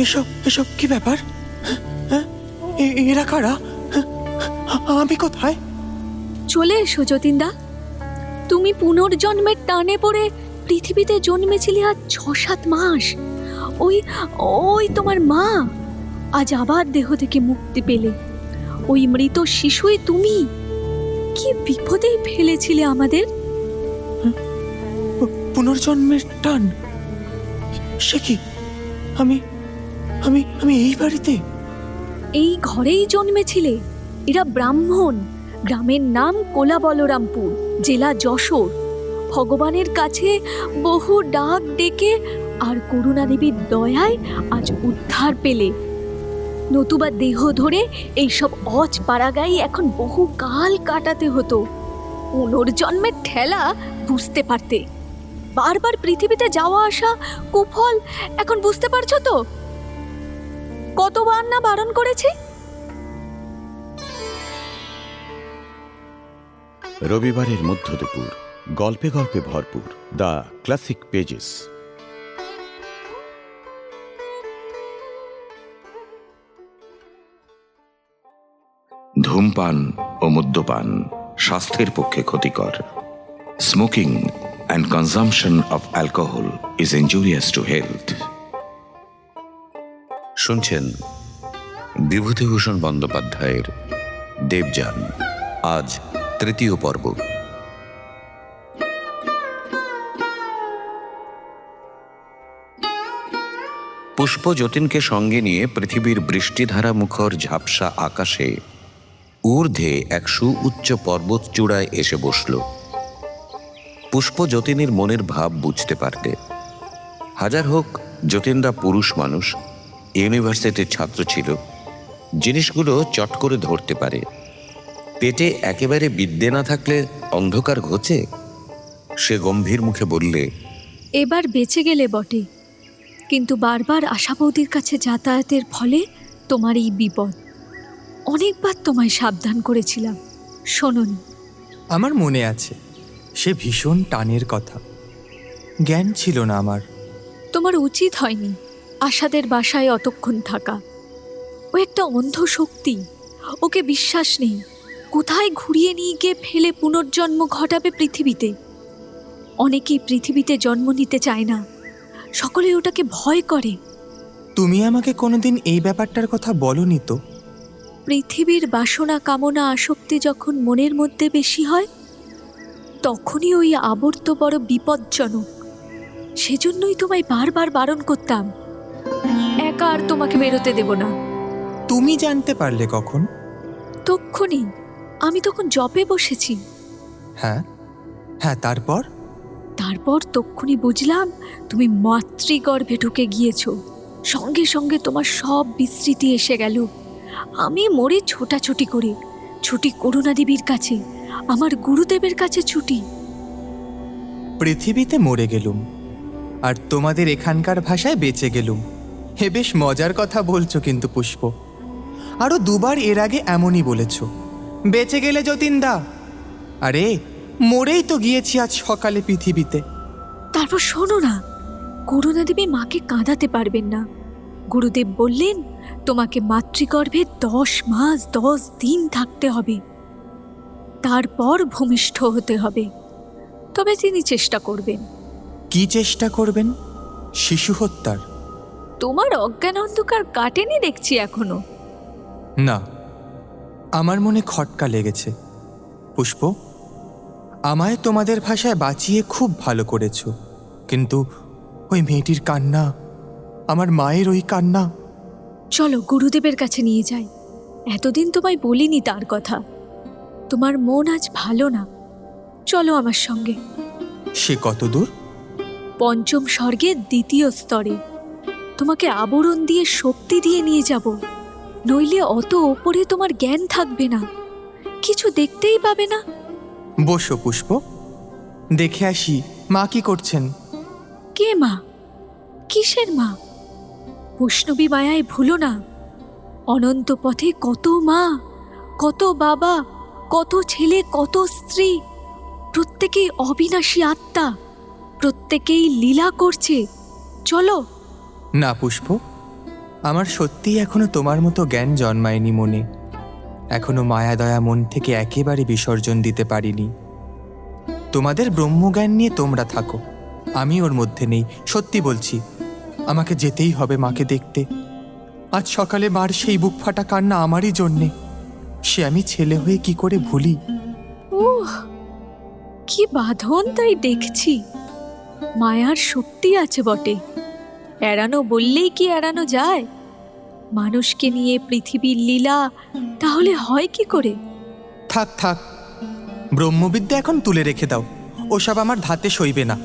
এসব এসব কি ব্যাপার? হ্যাঁ, এরা কারা? আমি কোথায়? চলে এসো যতীনদা। তুমি পুনর্জন্মের টানে পড়ে পৃথিবীতে জন্মেছিলে আজ 6-7 মাস। ওই ওই তোমার মা আজ আবার দেহ থেকে মুক্তি পেলে। ওই মৃত শিশুই তুমি। কি বিপদে ফেলেছিলে আমাদের। পুনর্জন্মের টান? সে কি? আমি আমি আমি এই বাড়িতে? এই ঘরেই জন্মেছিলে। এরা ব্রাহ্মণ। গ্রামের নাম কোলা বলরামপুর, জেলা যশোর। ভগবানের কাছে বহু ডাক ডেকে আর করুণা দেবীর দয়ায় আজ উদ্ধার পেলে। নতুবা দেহ ধরে এইসব অজ পাড়াগাই এখন বহু কাল কাটাতে হতো। পুনর্জন্মের ঠেলা বুঝতে পারতে। বারবার পৃথিবীতে যাওয়া আসা কুফল এখন বুঝতে পারছো তো? কতবার না বারণ করেছি। রবিবারের মধ্য দুপুর, গল্পে গল্পে ভরপুর, দ্য ক্লাসিক পেজেস। ধূমপান ও মদ্যপান স্বাস্থ্যের পক্ষে ক্ষতিকর। Smoking and consumption of alcohol is injurious to health. শুনছেন বিভূতিভূষণ বন্দ্যোপাধ্যায়ের দেবযান, আজ 3য় পর্ব। পুষ্প যতীনকে সঙ্গে নিয়ে পৃথিবীর বৃষ্টিধারা মুখর ঝাপসা আকাশে ঊর্ধ্বে এক সুউচ্চ পর্বত চূড়ায় এসে বসল। পুষ্প যতীনের মনের ভাব বুঝতে পারতে। হাজার হোক যতীনরা পুরুষ মানুষ, ইউনিভার্সিটির ছাত্র ছিল, জিনিসগুলো চট করে ধরতে পারে। পেটে একেবারে বিদ্যে না থাকলে অন্ধকার ঘোচে। সে গম্ভীর মুখে বললে, এবার বেঁচে গেলে বটে, কিন্তু বারবার আশা বৌদির কাছে যাতায়াতের ফলে তোমার এই বিপদ। অনেকবার তোমায় সাবধান করেছিলাম, শোনোনি। আমার মনে আছে সে ভীষণ টানের কথা। জ্ঞান ছিল না আমার। তোমার উচিত হয়নি আশাদের বাসায় অতক্ষণ থাকা। ও একটা অন্ধ শক্তি, ওকে বিশ্বাস নেই। কোথায় ঘুরিয়ে নিয়ে গিয়ে ফেলে পুনর্জন্ম ঘটাবে পৃথিবীতে। অনেকেই পৃথিবীতে জন্ম নিতে চায় না, সকলে ওটাকে ভয় করে। তুমি আমাকে কোনোদিন এই ব্যাপারটার কথা বলনি তো। পৃথিবীর বাসনা কামনা আসক্তি যখন মনের মধ্যে বেশি হয়, তখনই ওই আবর্ত বড় বিপজ্জনক। সেজন্যই তোমায় বারবার বারণ করতাম, একা আর তোমাকে বেরোতে দেব না। তুমি জানতে পারলে কখন? তক্ষুনি, আমি তখন জপে বসেছি। হ্যাঁ হ্যাঁ, তারপর? তারপর তক্ষুনি বুঝলাম তুমি মাতৃগর্ভে ঢুকে গিয়েছো। সঙ্গে সঙ্গে তোমার সব বিস্মৃতি এসে গেল। আমি মরে ছোটাছুটি করে ছুটি করুণা দেবীর কাছে, আমার গুরুদেবের কাছে ছুটি। পৃথিবীতে মরে গেলুম আর তোমাদের এখানকার ভাষায় বেঁচে গেলুম। হে, বেশ মজার কথা বলছো কিন্তু পুষ্প। আরো 2বার এর আগে এমনই বলেছ, বেঁচে গেলে যতীনদা। আরে মরেই তো গিয়েছি আজ সকালে পৃথিবীতে। তারপর শোনো না, করুণা দেবী মাকে কাঁদাতে পারবেন না। গুরুদেব বললেন তোমাকে মাতৃগর্ভে 10 মাস 10 দিন থাকতে হবে, তারপর ভূমিষ্ঠ হতে হবে। তবে তিনি চেষ্টা করবেন। কি চেষ্টা করবেন? শিশু হত্যার? তোমার অজ্ঞান অন্ধকার কাটেনি দেখছি এখনো। না, আমার মনে খটকা লেগেছে। পুষ্প, আমায় তোমাদের ভাষায় বাঁচিয়ে খুব ভালো করেছো, কিন্তু ওই মেয়েটির কান্না, আমার মায়ের ওই কান্না। চলো গুরুদেবের কাছে নিয়ে যাই। এতদিন তোমায় বলিনি তার কথা। তোমার মন আজ ভালো না, চলো আমার সঙ্গে। সে কত দূর? 5ম স্বর্গের 2য় স্তরে। তোমাকে আবরণ দিয়ে শক্তি দিয়ে নিয়ে যাব, নইলে অত ওপরে তোমার জ্ঞান থাকবে না, কিছু দেখতেই পাবে না। বসো পুষ্প, দেখে আসি মা কি করছেন। কে মা? কিসের মা? বৈষ্ণবী মায়ায় ভুলো না। অনন্ত পথে কত মা, কত বাবা, কত ছেলে, কত স্ত্রী, প্রত্যেকেই অবিনাশী আত্মা, প্রত্যেকেই লীলা করছে। চলো। না পুষ্প, আমার সত্যিই এখনো তোমার মতো জ্ঞান জন্মায়নি মনে, এখনো মায়া দয়া মন থেকে একেবারে বিসর্জন দিতে পারিনি। তোমাদের ব্রহ্মজ্ঞান নিয়ে তোমরা থাকো, আমি ওর মধ্যে নেই। সত্যি বলছি, আমাকে যেতেই হবে মাকে দেখতে। আজ সকালে মার সেই বুক ফাটা কান্না আমারই জন্যে, সে আমি ছেলে হয়ে কি করে ভুলি। ওহ, কি বাঁধন তাই দেখছি। মায়ার শক্তি আছে বটে, এড়ানো বললেই কি এড়ানো যায়? মানুষকে নিয়ে পৃথিবীর লীলা তাহলে হয় কি করে? থাক থাক, ব্রহ্মবিদ্যা এখন তুলে রেখে দাও, ওসব আমার ধাতে সইবে না।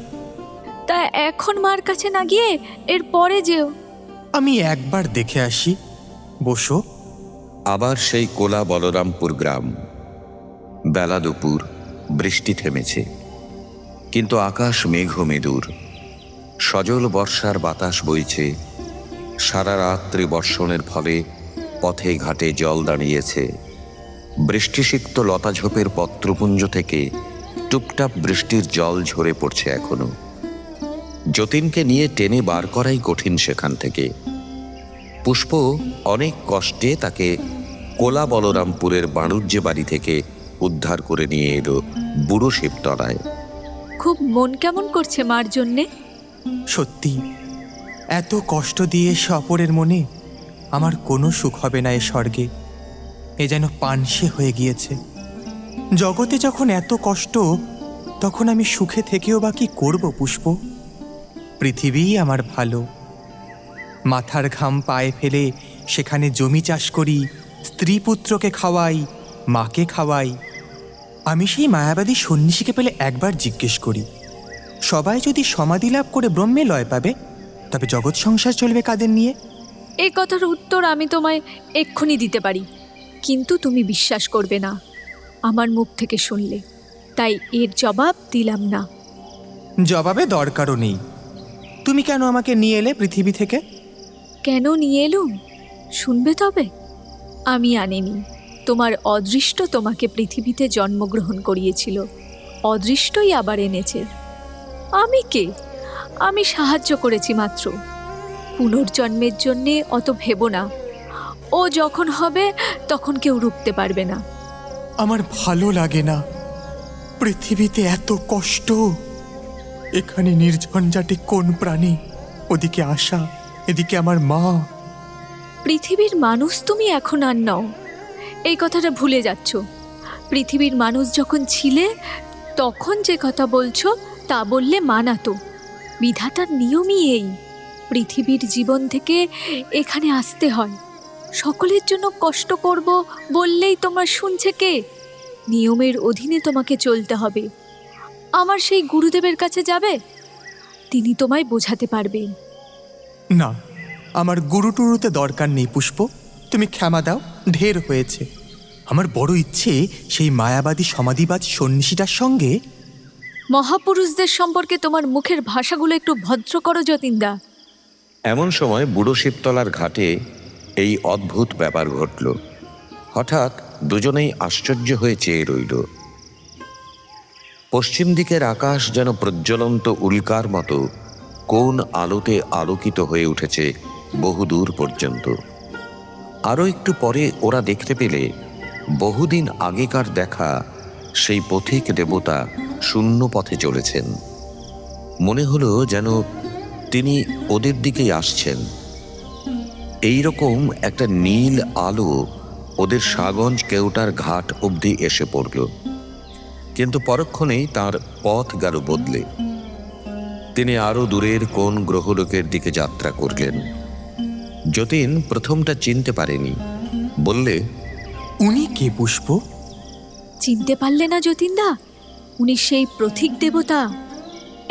তা এখন মার কাছে না গিয়ে এর পরে যেও। আমি একবার দেখে আসি, বসো। আবার সেই কোলা বলরামপুর গ্রাম। বেলা দুপুর, বৃষ্টি থেমেছে, কিন্তু আকাশ মেঘমেদুর। সজল বর্ষার বাতাস বইছে। সারা রাত্রি বর্ষণের ফলে পথে ঘাটে জল দাঁড়িয়েছে। বৃষ্টিসিক্ত লতাঝোপের পত্রপুঞ্জ থেকে টুপটাপ বৃষ্টির জল ঝরে পড়ছে এখনো। যতীনকে নিয়ে টেনে বার করাই কঠিন সেখান থেকে। পুষ্প অনেক কষ্টে তাকে কোলা বলরামপুরের বাণুজ্য বাড়ি থেকে উদ্ধার করে নিয়ে এলো বুড়ো শিবতলায়। খুব মন কেমন করছে মার জন্যে? সত্যি, এত কষ্ট দিয়ে সে অপরের মনে আমার কোনো সুখ হবে না এ স্বর্গে। এ যেন পানসে হয়ে গিয়েছে। জগতে যখন এত কষ্ট, তখন আমি সুখে থেকেও বা কি করব পুষ্প? পৃথিবীই আমার ভালো। মাথার ঘাম পায়ে ফেলে সেখানে জমি চাষ করি, স্ত্রী পুত্রকে খাওয়াই, মাকে খাওয়াই। আমি সেই মায়াবাদী সন্ন্যাসীকে পেলে একবার জিজ্ঞেস করি, সবাই যদি সমাধি লাভ করে ব্রহ্মে লয় পাবে, তবে জগৎ সংসার চলবে কাদের নিয়ে? এই কথার উত্তর আমি তোমায় এক্ষুনি দিতে পারি, কিন্তু তুমি বিশ্বাস করবে না আমার মুখ থেকে শুনলে, তাই এর জবাব দিলাম না। জবাবে দরকারও নেই। তুমি কেন আমাকে নিয়ে এলে পৃথিবী থেকে? কেন নিয়ে এলুম শুনবে তবে? আমি আনিনি, তোমার অদৃষ্ট তোমাকে পৃথিবীতে জন্মগ্রহণ করিয়েছিল, অদৃষ্টই আবার এনেছে। আমি কে? আমি সাহায্য করেছি মাত্র। পুনর্জন্মের জন্যে অত ভেবো না, ও যখন হবে তখন কেউ রুখতে পারবে না। আমার ভালো লাগে না, পৃথিবীতে এত কষ্ট, এখানে নির্ঝঞ্ঝাটে কোন প্রাণী? ওদিকে আশা, এদিকে আমার মা। পৃথিবীর মানুষ তুমি এখন আর নও, এই কথাটা ভুলে যাচ্ছ। পৃথিবীর মানুষ যখন ছিলে তখন যে কথা বলছো তা বললে মানাতো। বিধাতার নিয়মই এই, পৃথিবীর জীবন থেকে এখানে আসতে হয়। সকলের জন্য কষ্ট করব বললেই তোমার শুনছে কে? নিয়মের অধীনে তোমাকে চলতে হবে। আমার সেই গুরুদেবের কাছে যাবে, তিনি তোমায় বোঝাতে পারবেন। না, আমার গুরু টুরুতে দরকার নেই পুষ্প, তুমি ক্ষমা দাও, ঢের হয়েছে। আমার বড় ইচ্ছে সেই মায়াবাদী সমাধিবাদ সন্ন্যাসীটার সঙ্গে। মহাপুরুষদের সম্পর্কে তোমার মুখের ভাষাগুলো একটু ভদ্র করো যতীনদা। এমন সময় বুড়ো শিবতলার ঘাটে এই অদ্ভুত ব্যাপার ঘটল। হঠাৎ দুজনেই আশ্চর্য হয়ে চেয়ে রইল। পশ্চিম দিকের আকাশ যেন প্রজ্বলন্ত উল্কার মতো কোন আলোতে আলোকিত হয়ে উঠেছে বহুদূর পর্যন্ত। আরও একটু পরে ওরা দেখতে পেলে বহুদিন আগেকার দেখা সেই পথিক দেবতা শূন্য পথে চলেছেন। মনে হলো যেন তিনি ওদের দিকেই আসছেন। এই রকম একটা নীল আলো ওদের সাগঞ্জ কেউটার ঘাট অবধি এসে পড়ল, কিন্তু পরক্ষণেই তার পথ গেল বদলে। তিনি আরো দূরের কোন গ্রহলোকের দিকে যাত্রা করলেন। যতীন প্রথমটা চিনতে পারেনি, বললে, উনি কে পুষ্প? চিনতে পারলে না যতীনদা? উনি সেই প্রতীক দেবতা,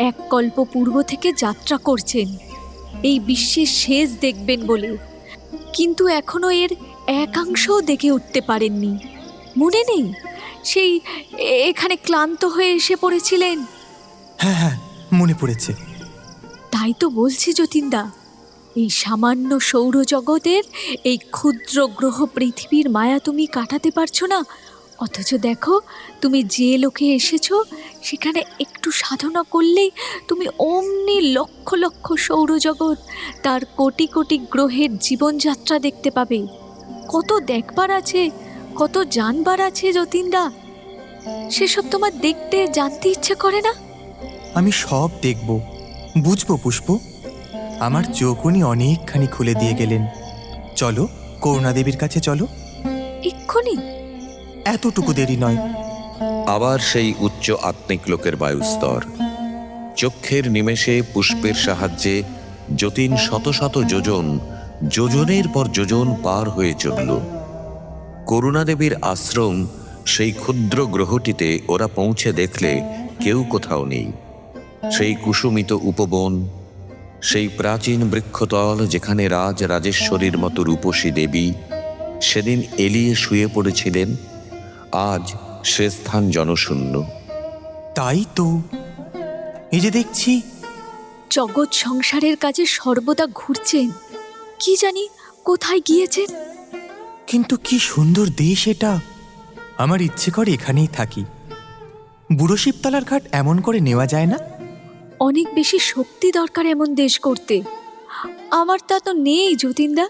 এক কল্প পূর্ব থেকে যাত্রা করছেন এই বিশ্বের শেষ দেখবেন বলে, কিন্তু এখনো এর একাংশও দেখে উঠতে পারেননি। মনে নেই সেই এখানে ক্লান্ত হয়ে এসে পড়েছিলেন? হ্যাঁ হ্যাঁ, মনে পড়েছে। তাই তো বলছি যতীনদা, এই সামান্য সৌরজগতের এই ক্ষুদ্র গ্রহ পৃথিবীর মায়া তুমি কাটাতে পারছো না, অথচ দেখো তুমি যে লোকে এসেছো সেখানে একটু সাধনা করলেই তুমি অমনি লক্ষ লক্ষ সৌরজগৎ, তার কোটি কোটি গ্রহের জীবনযাত্রা দেখতে পাবে। কত দেখবার আছে, কত জানবার আছে যতীনদা, সেসব তোমার দেখতে জানতে ইচ্ছে করে না? আমি সব দেখব, বুঝবো পুষ্প। আমার চোখ উনি অনেকখানি খুলে দিয়ে গেলেন। চলো করুণা দেবীর কাছে চলো। এক্ষুনি? এতটুকু দেরি নয়। আবার সেই উচ্চ আত্মিক লোকের বায়ুস্তর। চক্ষের নিমেষে পুষ্পের সাহায্যে যতীন শত শত যোজন, যোজনের পর যোজন পার হয়ে চলল। করুণাদেবীর আশ্রম, সেই ক্ষুদ্র গ্রহটিতে ওরা পৌঁছে দেখলে কেউ কোথাও নেই। সেই কুসুমিত উপবন, সেই প্রাচীন বৃক্ষতল যেখানে রাজ রাজেশ্বরীর মতো রূপসী দেবী সেদিন এলিয়ে শুয়ে পড়েছিলেন, আজ সে স্থান জনশূন্য। তাই তো, এই যে দেখছি। জগৎ সংসারের কাজে সর্বদা ঘুরছেন, কি জানি কোথায় গিয়েছেন। কিন্তু কি সুন্দর দেশ এটা। আমার ইচ্ছে করে এখানেই থাকি। বুড়ো শিবতলার ঘাট এমন করে নেওয়া যায় না? অনেক বেশি শক্তি দরকার এমন দেশ করতে। আমার তা তো নেই যতীনদা।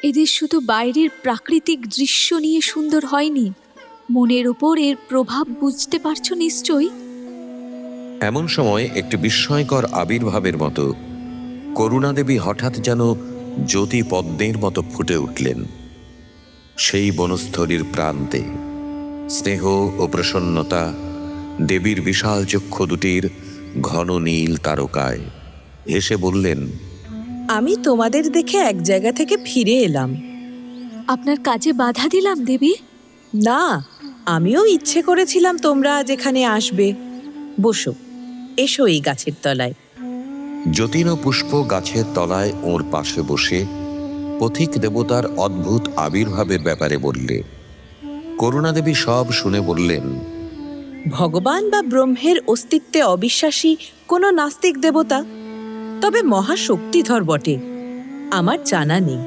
এদের শুধু বাইরের প্রাকৃতিক দৃশ্য নিয়ে সুন্দর হয়নি, মনের ওপর এর প্রভাব বুঝতে পারছো নিশ্চয়ই। এমন সময় একটি বিস্ময়কর আবির্ভাবের মতো করুণাদেবী হঠাৎ যেন জ্যোতি পদ্মের মতো ফুটে উঠলেন সেই বনস্থলীর প্রান্তে। স্নেহ ও প্রসন্নতা দেবীর বিশাল চক্ষু দুটির ঘন নীল তারকায়। হেসে বললেন, আমি তোমাদের দেখে এক জায়গা থেকে ফিরে এলাম। আপনার কাজে বাধা দিলাম দেবী? না, আমিও ইচ্ছে করেছিলাম তোমরা আজ এখানে আসবে। বসো, এসো এই গাছের তলায়। যতীন ও পুষ্প গাছের তলায় ওর পাশে বসে পথিক দেবতার অদ্ভুত আবির্ভাবের ব্যাপারে বললে। করুণাদেবী সব শুনে বললেন, ভগবান বা ব্রহ্মের অস্তিত্বে অবিশ্বাসী কোনো নাস্তিক দেবতা, তবে মহাশক্তিধর বটে, আমার জানা নেই।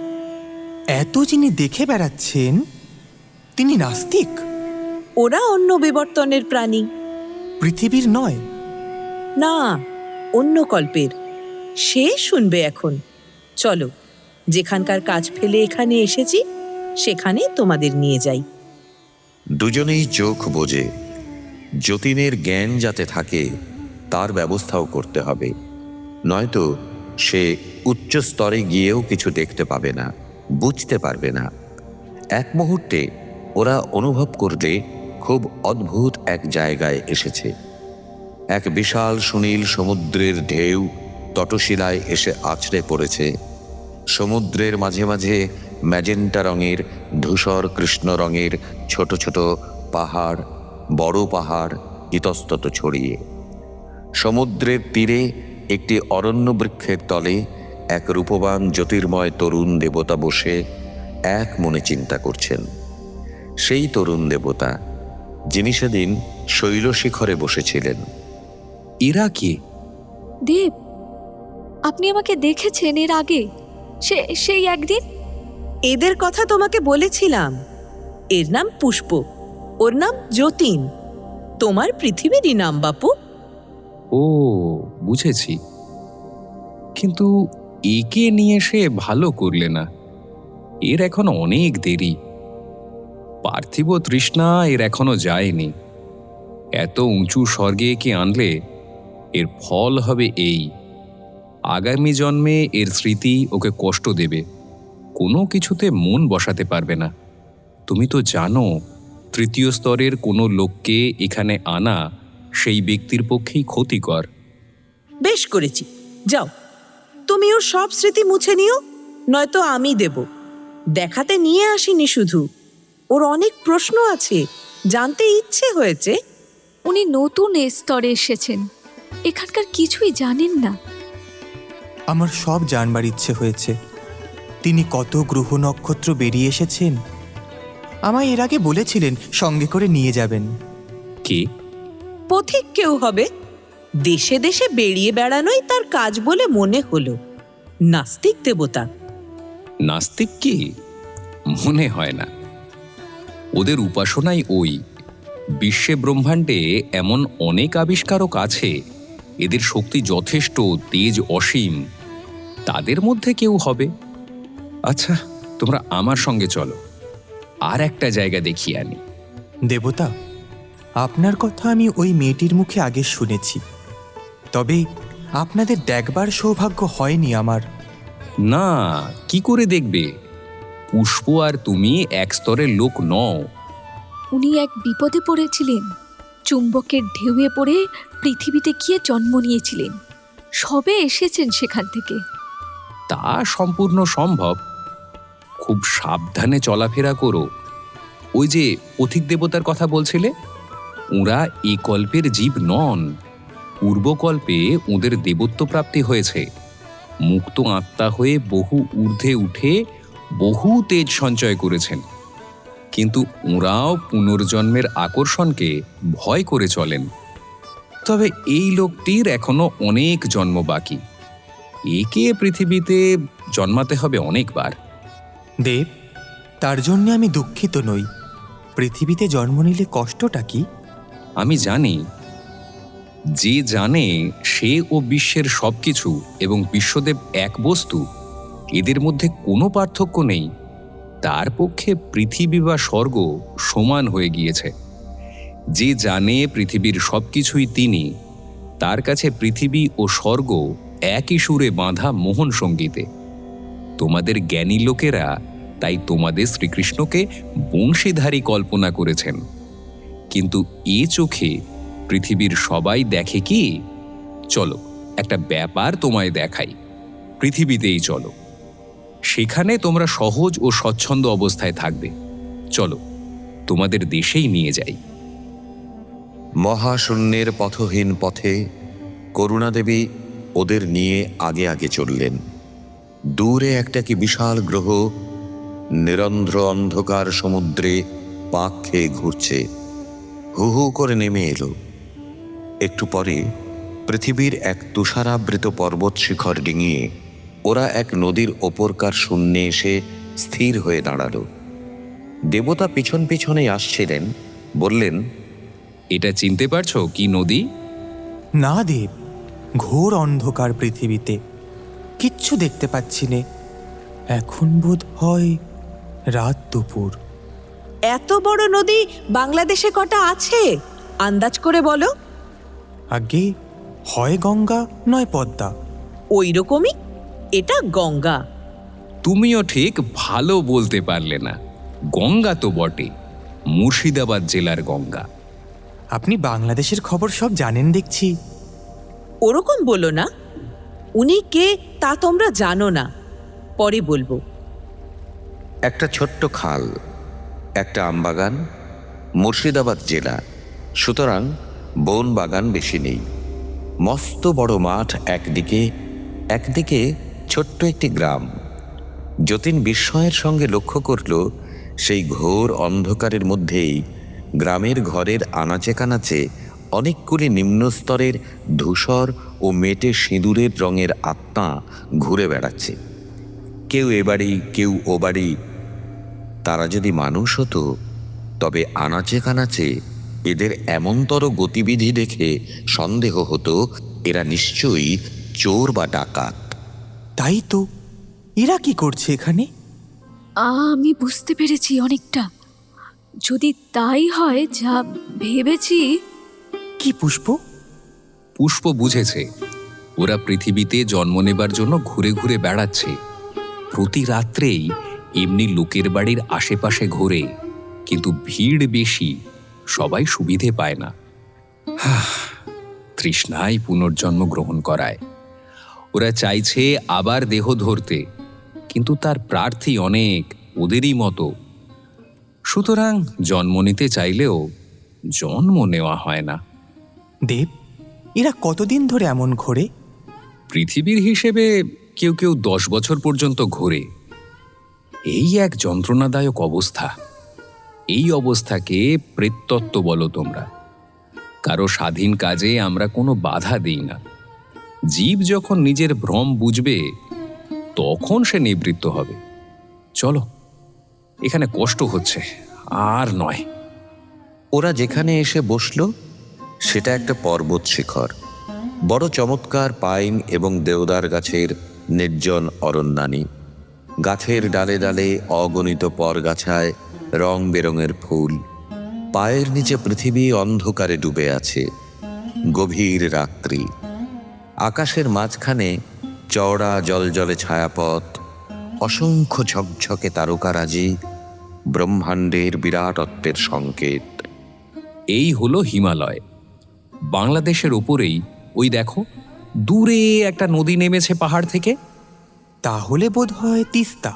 এত যিনি দেখে বেড়াচ্ছেন, তিনি নাস্তিক? ওরা অন্য বিবর্তনের প্রাণী। পৃথিবীর নয়? না, অন্য কল্পের। সে শুনবে এখন। চলো, যেখানকার কাজ ফেলে এখানে এসেছি সেখানে তোমাদের নিয়ে যাই। দুজনেই চোখ বোঝে। যতীনের জ্ঞান যাতে থাকে তার ব্যবস্থাও করতে হবে, নয়তো সে উচ্চ স্তরে গিয়েও কিছু দেখতে পাবে না, বুঝতে পারবে না। এক মুহূর্তে ওরা অনুভব করলে খুব অদ্ভুত এক জায়গায় এসেছে। এক বিশাল সুনীল সমুদ্রের ঢেউ তটশিলায় এসে আছড়ে পড়েছে। সমুদ্রের মাঝে মাঝে ম্যাজেন্টা রঙের, ধূসর কৃষ্ণ রঙের ছোট ছোট পাহাড়, বড় পাহাড় ইতস্তত ছড়িয়ে। সমুদ্রের তীরে একটি অরণ্য বৃক্ষের তলে এক রূপবান জ্যোতির্ময় তরুণ দেবতা বসে এক মনে চিন্তা করছেন। সেই তরুণ দেবতা যিনি সেদিন শৈলশিখরে বসেছিলেন। এরা কে? দেব, আপনি আমাকে দেখেছেন এর আগে? সেই একদিন? এদের কথা তোমাকে বলেছিলাম। এর নাম পুষ্প, ওর নাম যতীন। তোমার পৃথিবীরই নাম বাপু। ও, বুঝেছি। কিন্তু একে নিয়ে সে ভালো করলে না। এর এখনো অনেক দেরি। পার্থিব তৃষ্ণা এর এখনো যায়নি। এত উঁচু স্বর্গে একে আনলে এর ফল হবে এই, আগামী জন্মে এর স্মৃতি ওকে কষ্ট দেবে, কোনো কিছুতে মন বসাতে পারবে না। তুমি তো জানো, তৃতীয় স্তরের কোনো লোককে এখানে আনা সেই ব্যক্তির পক্ষেই ক্ষতিকর। বেশ করেছি, যাও তুমি ওর সব স্মৃতি মুছে নিও, নয়তো আমি দেব। দেখাতে নিয়ে আসিনি শুধু, ওর অনেক প্রশ্ন আছে, জানতে ইচ্ছে হয়েছে। উনি নতুন এ স্তরে এসেছেন, এখানকার কিছুই জানেন না। আমার সব জানবার ইচ্ছে হয়েছে। তিনি কত গ্রহ নক্ষত্র বেরিয়ে এসেছেন, আমায় এর আগে বলেছিলেন সঙ্গে করে নিয়ে যাবেন। কে? পথিক কেউ হবে। দেশে দেশে বেরিয়ে বেড়ানোই তার কাজ বলে মনে হলো। নাস্তিক দেবতা। নাস্তিক কি? মনে হয় না। ওদের উপাসনাই ওই বিশ্বে ব্রহ্মাণ্ডে এমন অনেক আবিষ্কারক আছে, এদের শক্তি যথেষ্ট, তেজ অসীম। তাদের মধ্যে কেউ হবে। আচ্ছা, তোমরা আমার সঙ্গে চলো, আর একটা জায়গা দেখিয়ে আনি। দেবতা, আপনার কথা আমি ওই মেয়েটির মুখে আগে শুনেছি, তবে আপনাদের দেখবার সৌভাগ্য হয়নি আমার। না, কি করে দেখবে? পুষ্প আর তুমি এক স্তরের লোক নও। উনি এক বিপদে পড়েছিলেন, চুম্বকের ঢেউয়ে পড়ে পৃথিবীতে গিয়ে জন্ম নিয়েছিলেন, সবে এসেছেন সেখান থেকে। তা সম্পূর্ণ সম্ভব। খুব সাবধানে চলাফেরা করো। ওই যে পথিক দেবতার কথা বলছিলে, ওরা এই কল্পের জীব নন। পূর্বকল্পে ওদের দেবত্ব প্রাপ্তি হয়েছে। মুক্ত আত্মা হয়ে বহু ঊর্ধ্বে উঠে বহু তেজ সঞ্চয় করেছেন, কিন্তু ওরাও পুনর্জন্মের আকর্ষণকে ভয় করে চলেন। তবে এই লোকটির এখনো অনেক জন্ম বাকি। একে পৃথিবীতে জন্মাতে হবে অনেকবার। দেব, তার জন্য আমি দুঃখিত নই। পৃথিবীতে জন্ম নিলে কষ্টটা কি? আমি জানি। যে জানে সে ও বিশ্বের সবকিছু এবং বিশ্বদেব এক বস্তু, এদের মধ্যে কোনো পার্থক্য নেই, তার পক্ষে পৃথিবী বা স্বর্গ সমান হয়ে গিয়েছে। যে জানে পৃথিবীর সবকিছুই তিনি, তার কাছে পৃথিবী ও স্বর্গ একই সুরে বাঁধা মোহন সঙ্গীতে। তোমাদের জ্ঞানী লোকেরা তাই তোমাদের শ্রীকৃষ্ণকে বংশীধারী কল্পনা করেছেন, কিন্তু এ চোখে পৃথিবীর সবাই দেখে কি? চলো, একটা ব্যাপার তোমায় দেখাই। পৃথিবীতেই চলো, সেখানে তোমরা সহজ ও স্বচ্ছন্দ অবস্থায় থাকবে। চলো, তোমাদের দেশেই নিয়ে যাই। মহাশূন্যের পথহীন পথে করুণাদেবী ওদের নিয়ে আগে আগে চললেন। দূরে একটা কি বিশাল গ্রহ নিরন্ধ্র অন্ধকার সমুদ্রে পাক খেয়ে ঘুরছে। হু হু করে নেমে এলো। একটু পরে পৃথিবীর এক তুষারাবৃত পর্বত শিখর ডিঙিয়ে ওরা এক নদীর ওপরকার শূন্যে এসে স্থির হয়ে দাঁড়ালো। দেবতা পিছন পিছনে আসছিলেন, বললেন, এটা চিনতে পারছো কি নদী? না দেব, ঘোর অন্ধকার পৃথিবীতে কিচ্ছু দেখতে পাচ্ছি নে। এখন বোধ হয় রাত দুপুর। এত বড় নদী বাংলাদেশে কটা আছে আন্দাজ করে বলো? আগে হয় গঙ্গা নয় পদ্মা। ওই রকমই, এটা গঙ্গা। তুমিও ঠিক ভালো বলতে পারলে না। গঙ্গা তো বটে, মুর্শিদাবাদ জেলার গঙ্গা। আপনি বাংলাদেশের খবর সব জানেন দেখছি। ওরকম বলো না। উনি কে তা তোমরা জানো না, পরে বলবো। একটা ছোট্ট খাল, একটা আমবাগান, মুর্শিদাবাদ জেলা, সুতরাং বন বাগান বেশি নেই। মস্ত বড় মাঠ একদিকে, একদিকে ছোট্ট একটি গ্রাম। যতীন বিস্ময়ের সঙ্গে লক্ষ্য করল, সেই ঘোর অন্ধকারের মধ্যেই গ্রামের ঘরের আনাচে কানাচে অনেকগুলি নিম্নস্তরের ধূসর ও মেটে সিঁদুরের রঙের আত্মা ঘুরে বেড়াচ্ছে। কেউ এ বাড়ি, কেউ ও বাড়ি। তারা যদি মানুষ হতো, তবে আনাচে কানাচে এদের এমনতর গতিবিধি দেখে সন্দেহ হতো এরা নিশ্চয়ই চোর বা ডাকাত। তাই তো, এরা কি করছে এখানে? আমি বুঝতে পেরেছি অনেকটা। যদি তাই হয় যা ভেবেছি। কি পুষ্প? পুষ্প বুঝেছে। ওরা পৃথিবীতে জন্ম নেবার জন্য ঘুরে ঘুরে বেড়াচ্ছে। প্রতি রাত্রেই এমনি লোকের বাড়ির আশেপাশে ঘোরে, কিন্তু ভিড় বেশি, সবাই সুবিধে পায় না। তৃষ্ণায় পুনর্জন্ম গ্রহণ করায়। ওরা চাইছে আবার দেহ ধরতে, কিন্তু তার প্রার্থী অনেক, ওদেরই মতো। সুতরাং জন্ম নিতে চাইলেও জন্ম নেওয়া হয় না। দেব, এরা কতদিন ধরে এমন ঘোরে? পৃথিবীর হিসেবে কেউ কেউ 10 বছর পর্যন্ত ঘোরে। এই এক যন্ত্রণাদায়ক অবস্থা। এই অবস্থাকে প্রেততত্ত্ব বলো তোমরা। কারো স্বাধীন কাজে আমরা কোনো বাধা দিই না। জীব যখন নিজের ভ্রম বুঝবে, তখন সে নিবৃত্ত হবে। চলো, এখানে কষ্ট হচ্ছে, আর নয়। ওরা যেখানে এসে বসল সেটা একটা পর্বত শিখর। বড় চমৎকার পাইন এবং দেওদার গাছের নির্জন অরণ্যানী। গাছের ডালে ডালে অগণিত পরগাছায় রং বেরঙের ফুল। পায়ের নিচে পৃথিবী অন্ধকারে ডুবে আছে। গভীর রাত্রি। আকাশের মাঝখানে চওড়া জলজলে ছায়াপথ, অসংখ্য ঝকঝকে তারকারাজি, ব্রহ্মাণ্ডের বিরাটত্বের সংকেত। এই হলো হিমালয়। বাংলাদেশের ওপরেই ওই দেখো, দূরে একটা নদী নেমেছে পাহাড় থেকে। তাহলে বোধ হয় তিস্তা।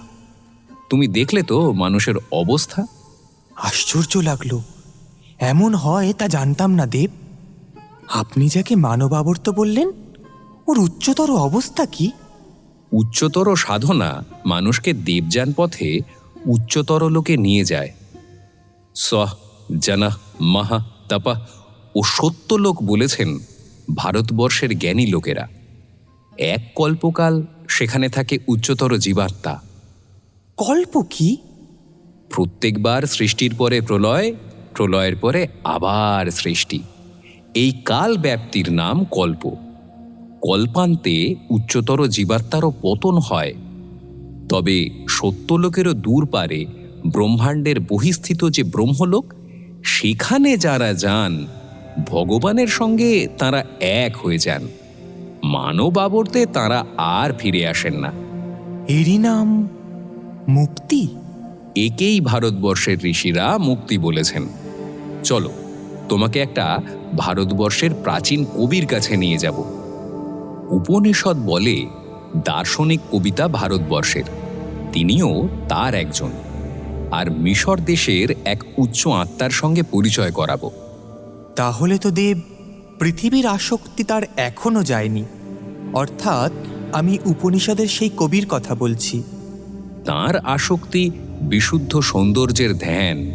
তুমি দেখলে তো মানুষের অবস্থা। আশ্চর্য লাগলো, এমন হয় তা জানতাম না দেব। আপনি যাকে মানবাবর্ত বললেন, ওর উচ্চতর অবস্থা কি? উচ্চতর সাধনা মানুষকে দেবযান পথে উচ্চতর লোকে নিয়ে যায়। সহ জানা মাহা তাপা ও সত্যলোক বলেছেন ভারতবর্ষের জ্ঞানী লোকেরা। এক কল্পকাল সেখানে থাকে উচ্চতর জীবাত্মা। কল্প কি? প্রত্যেকবার সৃষ্টির পরে প্রলয়, প্রলয়ের পরে আবার সৃষ্টি। এই কাল ব্যাপ্তির নাম কল্প। কল্পান্তে উচ্চতর জীবাত্মারও পতন হয়। তবে সত্যলোকেরও দূর পারে ব্রহ্মাণ্ডের বহিস্থিত যে ব্রহ্মলোক, সেখানে যারা যান ভগবানের সঙ্গে তারা এক হয়ে যান। মানব আবর্তে তারা আর ফিরে আসেন না। এরই নাম মুক্তি। একেই ভারতবর্ষের ঋষিরা মুক্তি বলেছেন। চলো, তোমাকে একটা ভারতবর্ষের প্রাচীন কবির কাছে নিয়ে যাব। উপনিষদ বলে দার্শনিক কবিতা ভারতবর্ষের, তিনিও তার একজন। আর মিশর দেশের এক উচ্চ আত্মার সঙ্গে পরিচয় করাবো। তাহলে তো দেব পৃথিবীর আসক্তি তার এখনো যায়নি। অর্থাৎ আমি উপনিষদের সেই কবির কথা বলছি। তাঁর আসক্তি বিশুদ্ধ সৌন্দর্যের ধ্যান,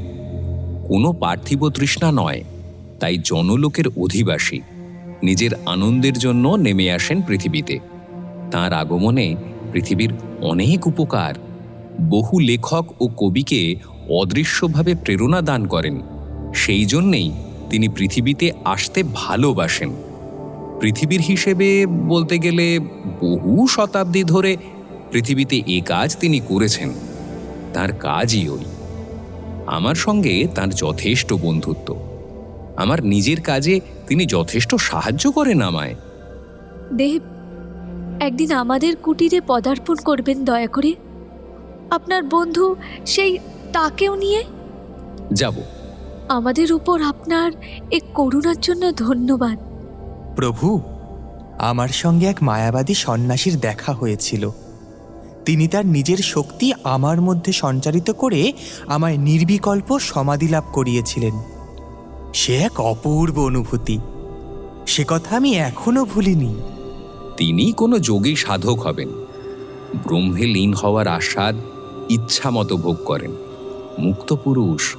কোনো পার্থিব তৃষ্ণা নয়। তাই জনলোকের অধিবাসী নিজের আনন্দের জন্য নেমে আসেন পৃথিবীতে। তাঁর আগমনে পৃথিবীর অনেক উপকার। বহু লেখক ও কবিকে অদৃশ্যভাবে প্রেরণা দান করেন। সেই জন্যেই তিনি পৃথিবীতে আসতে ভালোবাসেন। পৃথিবীর হিসেবে বলতে গেলে বহু শতাব্দী ধরে পৃথিবীতে এ কাজ তিনি করেছেন। তার কাজই ওই। আমার সঙ্গে তার যথেষ্ট বন্ধুত্ব। আমার নিজের কাজে তিনি যথেষ্ট সাহায্য করেন আমায়। দেব, একদিন আমাদের কুটিরে পদার্পণ করবেন দয়া করে। আপনার বন্ধু সেই তাকেও নিয়ে। যাব। আমাদের উপর আপনার এই করুণার জন্য ধন্যবাদ। প্রভু, আমার সঙ্গে এক মায়াবাদী সন্ন্যাসীর দেখা হয়েছিল। তিনি তার নিজের শক্তি আমার মধ্যে সঞ্চারিত করে আমায় নির্বিকল্প সমাধি লাভ করিয়েছিলেন। সে এক অপূর্ব অনুভূতি। সে কথা আমি এখনো ভুলিনি। তিনি কোনো যোগী সাধক হবেন। ব্রহ্মে লীন হওয়ার আস্বাদ ইচ্ছা মতো ভোগ করেন। মুক্ত পুরুষ।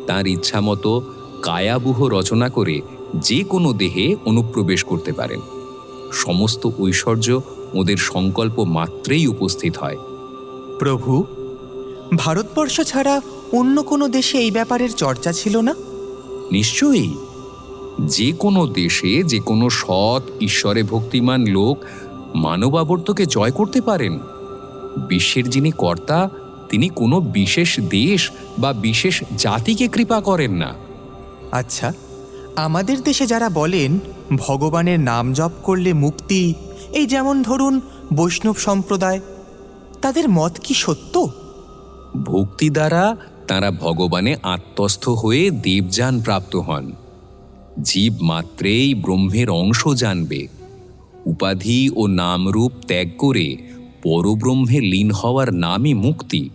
তাঁর ইচ্ছা মতো কায়াবুহ রচনা করে যে কোনো দেহে অনুপ্রবেশ করতে পারেন। সমস্ত ঐশ্বর্য ওদের সংকল্প মাত্রেই উপস্থিত হয়। প্রভু, ভারতবর্ষ ছাড়া অন্য কোনো দেশে এই ব্যাপারের চর্চা ছিল না? নিশ্চয়ই। যে কোনো দেশে যে কোনো সৎ ঈশ্বরে ভক্তিমান লোক মানবাবর্তকে জয় করতে পারেন। বিশ্বের যিনি কর্তা, তিনি কোনো বিশেষ দেশ বা বিশেষ জাতিকে কৃপা করেন না। আচ্ছা, আমাদের দেশে যারা বলেন ভগবানের নাম জপ করলে মুক্তি, এই যেমন ধরুন বৈষ্ণব সম্প্রদায়, তাদের মত কি সত্য? ভক্তি দ্বারা তাঁরা ভগবানে আত্মস্থ হয়ে দেবযান প্রাপ্ত হন। জীব মাত্রেই ব্রহ্মের অংশ জানবে। উপাধি ও নামরূপ ত্যাগ করে পরব্রহ্মে লীন হওয়ার নামই মুক্তি।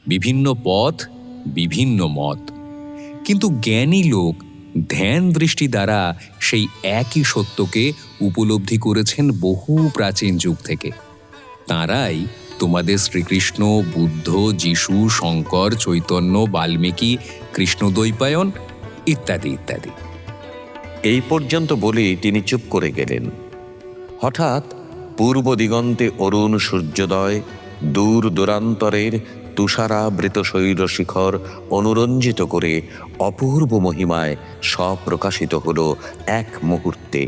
বিভিন্ন পথ, বিভিন্ন মত, কিন্তু জ্ঞানী লোক ধ্যান দৃষ্টি দ্বারা সেই একই সত্যকে উপলব্ধি করেছেন বহু প্রাচীন যুগ থেকে। তাঁরাই তোমাদের শ্রীকৃষ্ণ, বুদ্ধ, যিশু, শঙ্কর, চৈতন্য, বাল্মীকি, কৃষ্ণদ্বৈপায়ন ইত্যাদি ইত্যাদি। এই পর্যন্ত বলেই তিনি চুপ করে গেলেন। হঠাৎ পূর্ব দিগন্তে অরুণ সূর্যোদয় দূর দূরান্তরের তুষারাবৃত শৈলশিখর অনুরঞ্জিত করে অপূর্ব মহিমায় স্বপ্রকাশিত হল এক মুহূর্তে।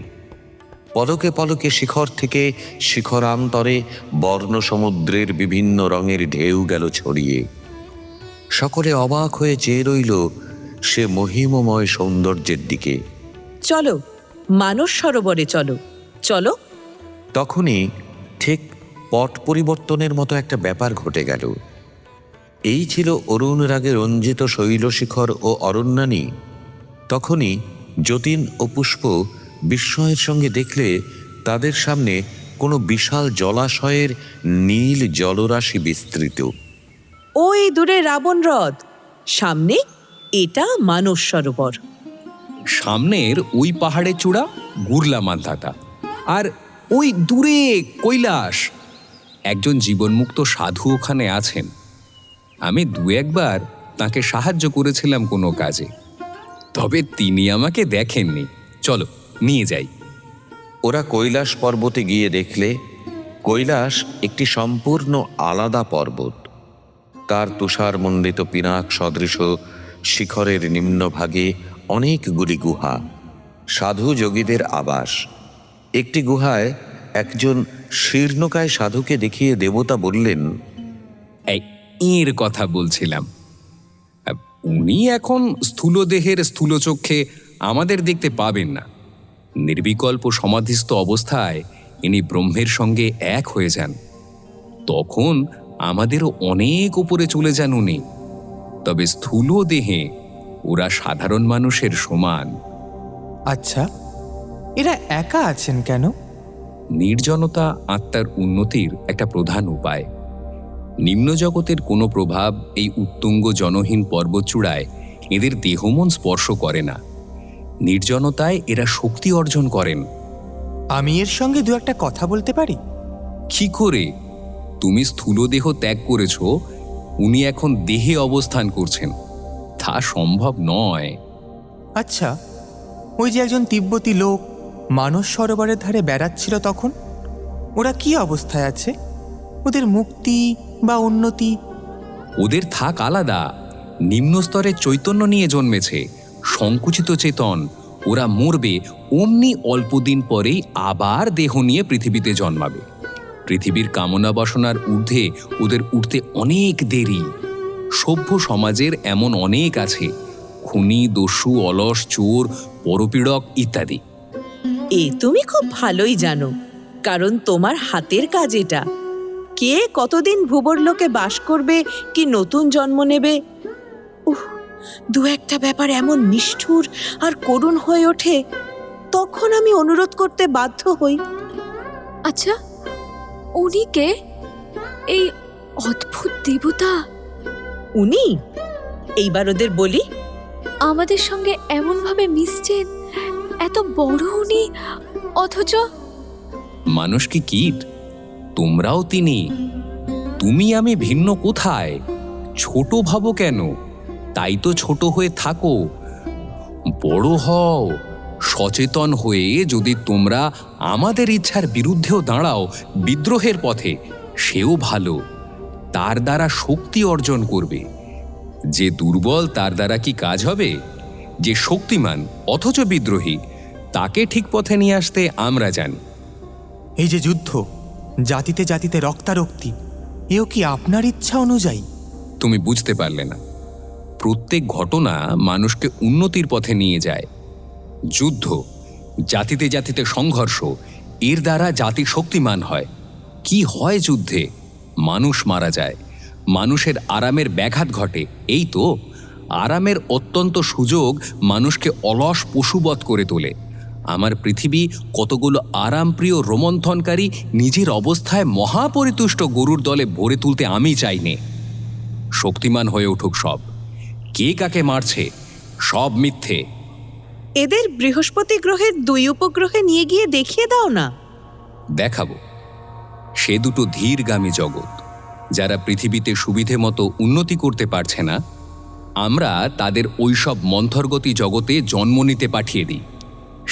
পলকে পলকে শিখর থেকে শিখরান্তরে বর্ণসমুদ্রের বিভিন্ন রঙের ঢেউ গেল ছড়িয়ে। সকলে অবাক হয়ে চেয়ে রইল সে মহিমময় সৌন্দর্যের দিকে। চলো মানস সরোবরে চলো, চলো। তখনই ঠিক পট পরিবর্তনের মতো একটা ব্যাপার ঘটে গেল। এই ছিল অরুণ রাগে রঞ্জিত শৈলশিখর ও অরণ্যানী। তখনই যতীন ও পুষ্প বিস্ময়ের সঙ্গে দেখলে তাদের সামনে কোনো বিশাল জলাশয়ের নীল জলরাশি বিস্তৃত। ওই দূরে রাবণ হ্রদ, সামনে এটা মানস সরোবর। সামনের ওই পাহাড়ের চূড়া গুরলা মান্ধাতা, আর ওই দূরে কৈলাস। একজন জীবনমুক্ত সাধু ওখানে আছেন। আমি দু একবার তাকে সাহায্য করেছিলাম কোনো কাজে, তবে তিনি আমাকে দেখেননি। চলো নিয়ে যাই। ওরা কৈলাস পর্বতে গিয়ে দেখলে কৈলাস একটি সম্পূর্ণ আলাদা পর্বত। তার তুষারমণ্ডিত পিনাক সদৃশ শিখরের নিম্নভাগে অনেকগুলি গুহা, সাধু যোগীদের আবাস। একটি গুহায় একজন শীর্ণকায় সাধুকে দেখিয়ে দেবতা বললেন, এর কথা বলছিলাম। উনি এখন স্থূলদেহের স্থূলচক্ষে আমাদের দেখতে পাবেন না। নির্বিকল্প সমাধিস্থ অবস্থায় ইনি ব্রহ্মের সঙ্গে এক হয়ে যান। তখন আমাদেরও অনেক উপরে চলে যান উনি। তবে স্থূল দেহে ওরা সাধারণ মানুষের সমান। আচ্ছা, এরা একা আছেন কেন? নির্জনতা আত্মার উন্নতির একটা প্রধান উপায়। নিম্ন জগতের কোনো প্রভাব এই উত্তুঙ্গ জনহীন পর্বতচূড়ায় এদের দেহমন স্পর্শ করে না। নির্জনতায় এরা শক্তি অর্জন করেন। আমি এর সঙ্গে দু একটা কথা বলতে পারি? কি করে? তুমি স্থূল দেহ ত্যাগ করেছ, উনি এখন দেহে অবস্থান করছেন, তা সম্ভব নয়। আচ্ছা, ওই যে একজন তিব্বতী লোক মানস সরোবরের ধারে বেড়াচ্ছিল, তখন ওরা কি অবস্থায় আছে? ওদের মুক্তি বা উন্নতি? ওদের থাক আলাদা। নিম্ন স্তরে চৈতন্য নিয়ে জন্মেছে, সংকুচিত চেতন। ওরা মরবে, অমনি অল্পদিন পরেই আবার দেহ নিয়ে পৃথিবীতে জন্মাবে। পৃথিবীর কামনা বাসনার ঊর্ধ্বে ওদের উঠতে অনেক দেরি। সভ্য সমাজের এমন অনেক আছে, খুনি, দস্যু, অলস, চোর, পরপীড়ক ইত্যাদি। এ তুমি খুব ভালোই জানো, কারণ তোমার হাতের কাজ এটা। কে কতদিন ভুবর লোকে বাস করবে, কি নতুন জন্ম নেবে, দু একটা ব্যাপার এমন নিষ্ঠুর আর করুণ হয়ে ওঠে, তখন আমি অনুরোধ করতে বাধ্য হই। আচ্ছা, উনি কে? এই অদ্ভুত দেবতা? উনি, এইবার ওদের বলি। আমাদের সঙ্গে এমনভাবে মিশছেন, এত বড় উনি, অথচ মানুষ কি কীট? তোমরাও তিনি। তুমি আমি ভিন্ন কোথায়? ছোট ভাবো কেন? তাই তো ছোট হয়ে থাকো। বড় হও, সচেতন হয়ে যদি তোমরা আমাদের ইচ্ছার বিরুদ্ধেও দাঁড়াও বিদ্রোহের পথে, সেও ভালো। তার দ্বারা শক্তি অর্জন করবে। যে দুর্বল তার দ্বারা কি কাজ হবে? যে শক্তিমান অথচ বিদ্রোহী, তাকে ঠিক পথে নিয়ে আসতে আমরা জানি। এই যে যুদ্ধ, জাতিতে জাতিতে রক্তারক্তি, এও কি আপনার ইচ্ছা অনুযায়ী? তুমি বুঝতে পারলে না। প্রত্যেক ঘটনা মানুষকে উন্নতির পথে নিয়ে যায়। যুদ্ধ, জাতিতে জাতিতে সংঘর্ষ, এর দ্বারা জাতি শক্তিমান হয়। কি হয় যুদ্ধে? মানুষ মারা যায়, মানুষের আরামের ব্যাঘাত ঘটে। এই তো আরামের অত্যন্ত সুযোগ মানুষকে অলস পশুবৎ করে তোলে। আমার পৃথিবী কতগুলো আরামপ্রিয় রোমন্থনকারী নিজের অবস্থায় মহাপরিতুষ্ট গরুর দলে ভরে তুলতে আমি চাইনে। শক্তিমান হয়ে উঠুক সব। কে কাকে মারছে সব মিথ্যে। এদের বৃহস্পতি গ্রহের 2 উপগ্রহে নিয়ে গিয়ে দেখিয়ে দাও না। দেখাবো। সে দুটো ধীরগামী জগৎ, যারা পৃথিবীতে সুবিধে মতো উন্নতি করতে পারছে না, আমরা তাদের ওইসব মন্থরগতি জগতে জন্ম নিতে পাঠিয়ে দিই।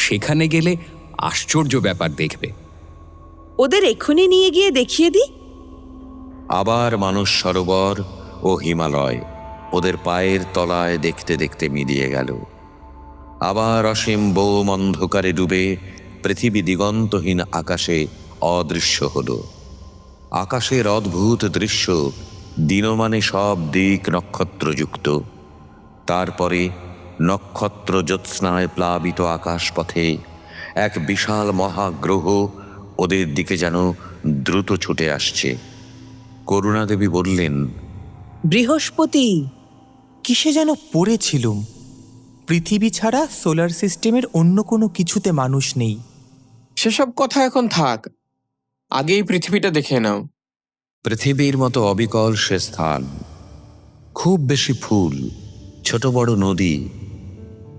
সেখানে গেলে আশ্চর্য ব্যাপার দেখবে। ওদের এক্ষুনি নিয়ে গিয়ে দেখিয়ে দিই। আবার মানস সরোবর ও হিমালয় ওদের পায়ের তলায় দেখতে দেখতে মিলিয়ে গেল। আবার অসীম বোম অন্ধকারে ডুবে পৃথিবী দিগন্তহীন আকাশে অদৃশ্য হল। আকাশের অদ্ভুত দৃশ্য, দিনমানে সব দিক নক্ষত্রযুক্ত। তারপরে নক্ষত্র জ্যোৎস্নায় প্লাবিত আকাশপথে এক বিশাল মহাগ্রহ ওদের দিকে যেন দ্রুত ছুটে আসছে। করুণাদেবী বললেন, বৃহস্পতি। কিসে যেন পড়েছিলুম। পৃথিবী ছাড়া সোলার সিস্টেমের অন্য কোনো কিছুতে মানুষ নেই। সেসব কথা এখন থাক, আগেই পৃথিবীটা দেখে নাও। পৃথিবীর মতো অবিকল সে স্থান, খুব বেশি ফুল, ছোট বড় নদী,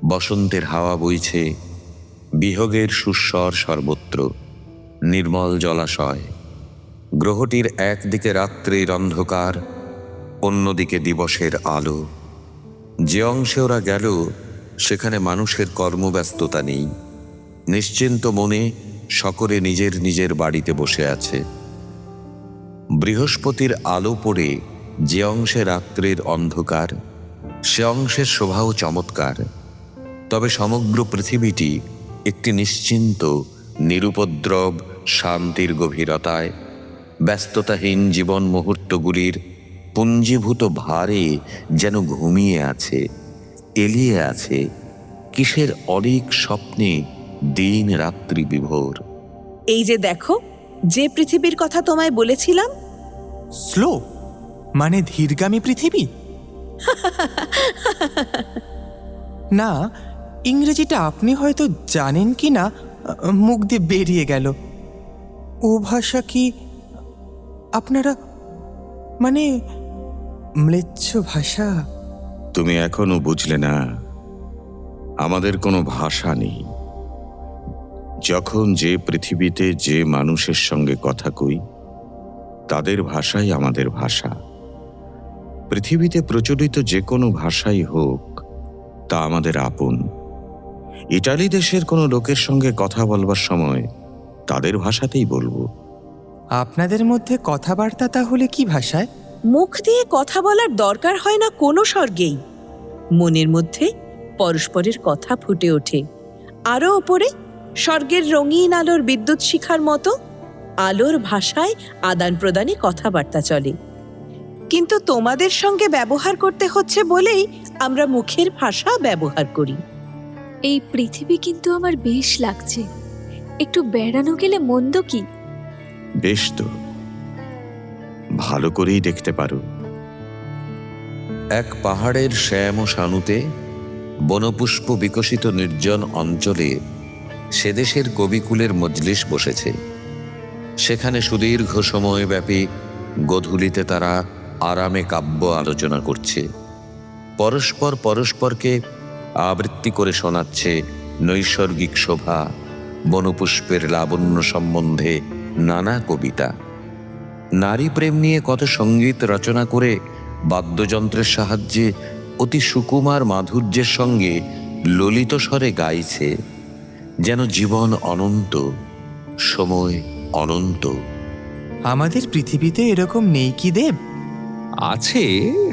বসন্তের হাওয়া বইছে, বিহগের সুস্বর সর্বত্র, নির্মল জলাশয়। গ্রহটির একদিকে রাত্রির অন্ধকার, অন্যদিকে দিবসের আলো। যে অংশে ওরা গেল সেখানে মানুষের কর্মব্যস্ততা নেই। নিশ্চিন্ত মনে সকলে নিজের নিজের বাড়িতে বসে আছে। বৃহস্পতির আলো পড়ে যে অংশে রাত্রির অন্ধকার, সে অংশের শোভাও চমৎকার। তবে সমগ্র পৃথিবীটি একটি নিশ্চিন্ত নিরুপদ্রব শান্তির গভীরতায়, ব্যস্ততাহীন জীবন মুহূর্তগুলির পুঞ্জীভূত ভারে যেন ঘুমিয়ে আছে, এলিয়ে আছে কিসের অলীক স্বপ্নে দিন রাত্রি বিভোর। এই যে দেখো, যে পৃথিবীর কথা তোমায় বলেছিলাম। স্লো মানে ধীরগামী পৃথিবী? না, ইংরেজিটা আপনি হয়তো জানেন কি না, মুখ দিয়ে বেরিয়ে গেল। ও ভাষা কি আপনারা, মানে ম্লেচ্ছ ভাষা? তুমি এখনো বুঝলে না, আমাদের কোনো ভাষা নেই। যখন যে পৃথিবীতে যে মানুষের সঙ্গে কথা কই, তাদের ভাষাই আমাদের ভাষা। পৃথিবীতে প্রচলিত যে কোনো ভাষাই হোক, তা আমাদের আপন। ইটালি দেশের কোনো লোকের সঙ্গে কথা বলবার সময় তাদের ভাষাতেই বলবো। আপনাদের মধ্যে কথাবার্তা তাহলে কি ভাষায়? মুখ দিয়ে কথা বলার দরকার হয় না কোনো স্বর্গেই। মনের মধ্যে পরস্পরের কথা ফুটে ওঠে। আরও ওপরে স্বর্গের রঙিন আলোর বিদ্যুৎ শিখার মতো আলোর ভাষায় আদান প্রদানে কথাবার্তা চলে। কিন্তু তোমাদের সঙ্গে ব্যবহার করতে হচ্ছে বলেই আমরা মুখের ভাষা ব্যবহার করি। এই পৃথিবী কিন্তু আমার বেশ লাগছে। একটু বেড়ানো গেলে মন্দ কি? বেশ তো, ভালো করেই দেখতে পারো। এক পাহাড়ের শ্যাম ও শানুতে বনপুষ্প বিকশিত নির্জন অঞ্চলে সেদেশের কবিকুলের মজলিস বসেছে। সেখানে সুদীর্ঘ সময়ব্যাপী গোধূলিতে তারা আরামে কাব্য আলোচনা করছে। পরস্পর পরস্পরকে আবৃত্তি করে শোনাচ্ছে নৈসর্গিক শোভা, বনপুষ্পের লাবণ্য সম্বন্ধে নানা কবিতা। নারী প্রেম নিয়ে কত সঙ্গীত রচনা করে বাদ্যযন্ত্রের সাহায্যে অতি সুকুমার মাধুর্যের সঙ্গে ললিত স্বরে গাইছে। যেন জীবন অনন্ত, সময় অনন্ত। আমাদের পৃথিবীতে এরকম নেই কি দেব? আছে,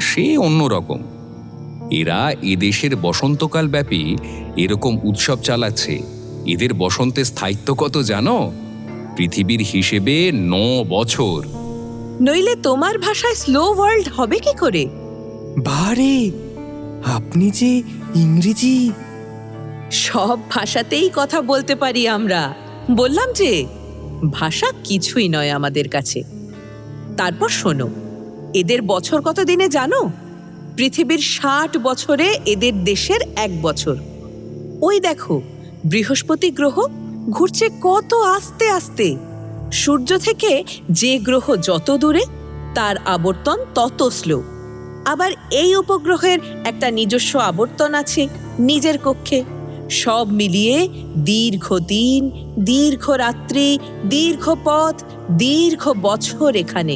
সে অন্যরকম। এরা এদেশের বসন্তকাল ব্যাপী এরকম উৎসব চালাচ্ছে। এদের বসন্তের স্থায়িত্ব কত জানো? পৃথিবীর হিসেবে 9 বছর। নইলে তোমার ভাষায় স্লো ওয়ার্ল্ড হবে কি করে? বারে, আপনি যে ইংরেজি! সব ভাষাতেই কথা বলতে পারি আমরা। বললাম যে ভাষা কিছুই নয় আমাদের কাছে। তারপর শোনো, এদের বছর কত দিনে জানো? পৃথিবীর 60 বছরে এদের দেশের 1 বছর। ওই দেখো, বৃহস্পতি গ্রহ ঘুরছে কত আস্তে আস্তে। সূর্য থেকে যে গ্রহ যত দূরে, তার আবর্তন তত স্লো। আবার এই উপগ্রহের একটা নিজস্ব আবর্তন আছে নিজের কক্ষে। সব মিলিয়ে দীর্ঘ দিন, দীর্ঘ রাত্রি, দীর্ঘ পথ, দীর্ঘ বছর এখানে।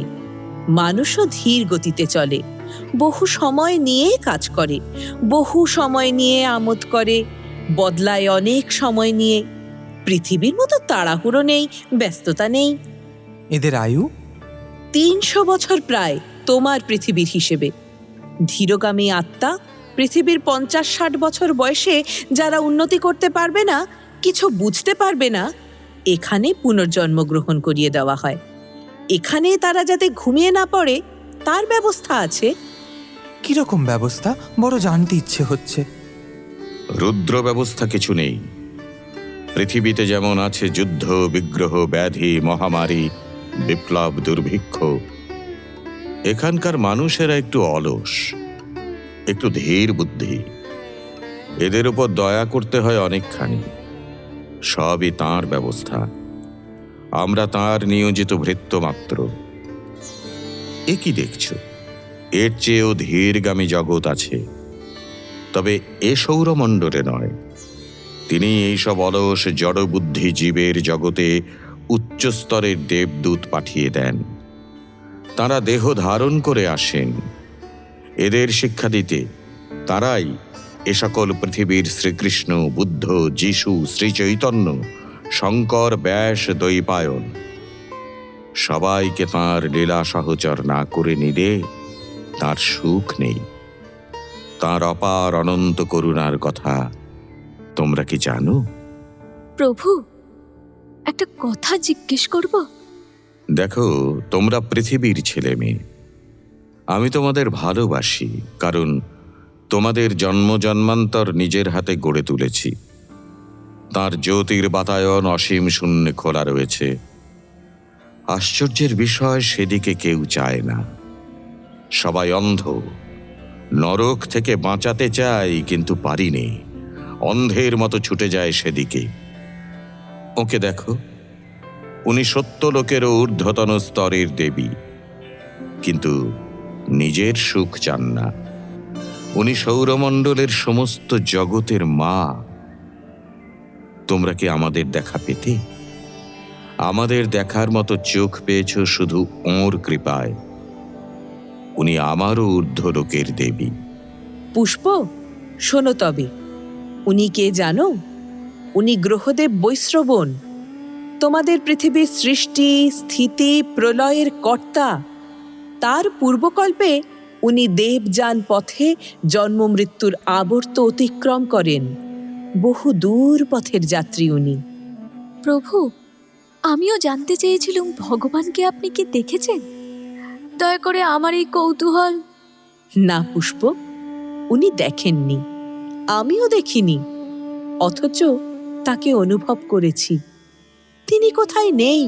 মানুষও ধীর গতিতে চলে, বহু সময় নিয়ে কাজ করে, বহু সময় নিয়ে আমোদ করে, বদলায় অনেক সময় নিয়ে। পৃথিবীর মতো তাড়াহুড়ো নেই, ব্যস্ততা নেই। এদের আয়ু? 300 বছর প্রায় তোমার পৃথিবীর হিসেবে। ধীরগামী আত্মা পৃথিবীর 50-60 বছর বয়সে যারা উন্নতি করতে পারবে না, কিছু বুঝতে পারবে না, এখানে পুনর্জন্ম গ্রহণ করিয়ে দেওয়া হয়। এখানে তারা যাতে ঘুমিয়ে না পড়ে তার ব্যবস্থা আছে। কিরকম ব্যবস্থা? বড় জানতে ইচ্ছে হচ্ছে। রুদ্র ব্যবস্থা কিছু নেই। পৃথিবীতে যেমন আছে যুদ্ধ, বিগ্রহ, ব্যাধি, মহামারী, বিপ্লব, দুর্ভিক্ষ, এখানকার মানুষেরা একটু অলস, একটু ধীর বুদ্ধি। এদের উপর দয়া করতে হয় অনেকখানি। সবই তাঁর ব্যবস্থা। আমরা তাঁর নিয়োজিত ভৃত্য মাত্র। এ কি দেখছ? এর চেয়েও ধীরগামী জগৎ আছে, তবে এ সৌরমণ্ডলে নয়। তিনি এইসব অলস জড়বুদ্ধি জীবের জগতে উচ্চস্তরের দেবদূত পাঠিয়ে দেন। তারা দেহ ধারণ করে আসেন এদের শিক্ষা দিতে। তারাই এ সকল পৃথিবীর শ্রীকৃষ্ণ, বুদ্ধ, যিশু, শ্রীচৈতন্য, শঙ্কর, ব্যাস, দ্বৈপায়ন। সবাইকে তাঁর লীলা সহচর না করে নিলে তার সুখ নেই। তাঁর অপার অনন্ত করুণার কথা তোমরা কি জানো? প্রভু, একটা কথা জিজ্ঞেস করব? দেখো, তোমরা পৃথিবীর ছেলে মেয়ে। আমি তোমাদের ভালোবাসি, কারণ তোমাদের জন্ম জন্মান্তর নিজের হাতে গড়ে তুলেছি। তাঁর জ্যোতির বাতায়ন অসীম শূন্যে খোলা রয়েছে। আশ্চর্যের বিষয়, সেদিকে কেউ চায় না। সবাই অন্ধ। নরক থেকে বাঁচাতে চাই, কিন্তু পারিনি। অন্ধের মতো ছুটে যায় সেদিকে। ওকে দেখো, উনি 70 লোকেরও ঊর্ধ্বতন স্তরের দেবী, কিন্তু নিজের সুখ চান না। উনি সৌরমণ্ডলের সমস্ত জগতের মা। তোমরা কি আমাদের দেখা পেতে? আমাদের দেখার মতো চোখ পেয়েছ শুধু ওঁর কৃপায়। উনি আমারও ঊর্ধ্ব লোকের দেবী। পুষ্প, শোনো তবে, উনি কে জানো? উনি গ্রহদেব বৈশ্রবণ, তোমাদের পৃথিবীর সৃষ্টি, স্থিতি, প্রলয়ের কর্তা। তার পূর্বকল্পে উনি দেবযান পথে জন্ম মৃত্যুর আবর্ত অতিক্রম করেন। বহু দূর পথের যাত্রী উনি। প্রভু, আমিও জানতে চেয়েছিলাম ভগবানকে আপনি কি দেখেছেন? দয়া করে আমার এই কৌতূহল। না পুষ্প, উনি দেখেননি, আমিও দেখিনি, অথচ তাকে অনুভব করেছি। তিনি কোথায় নেই।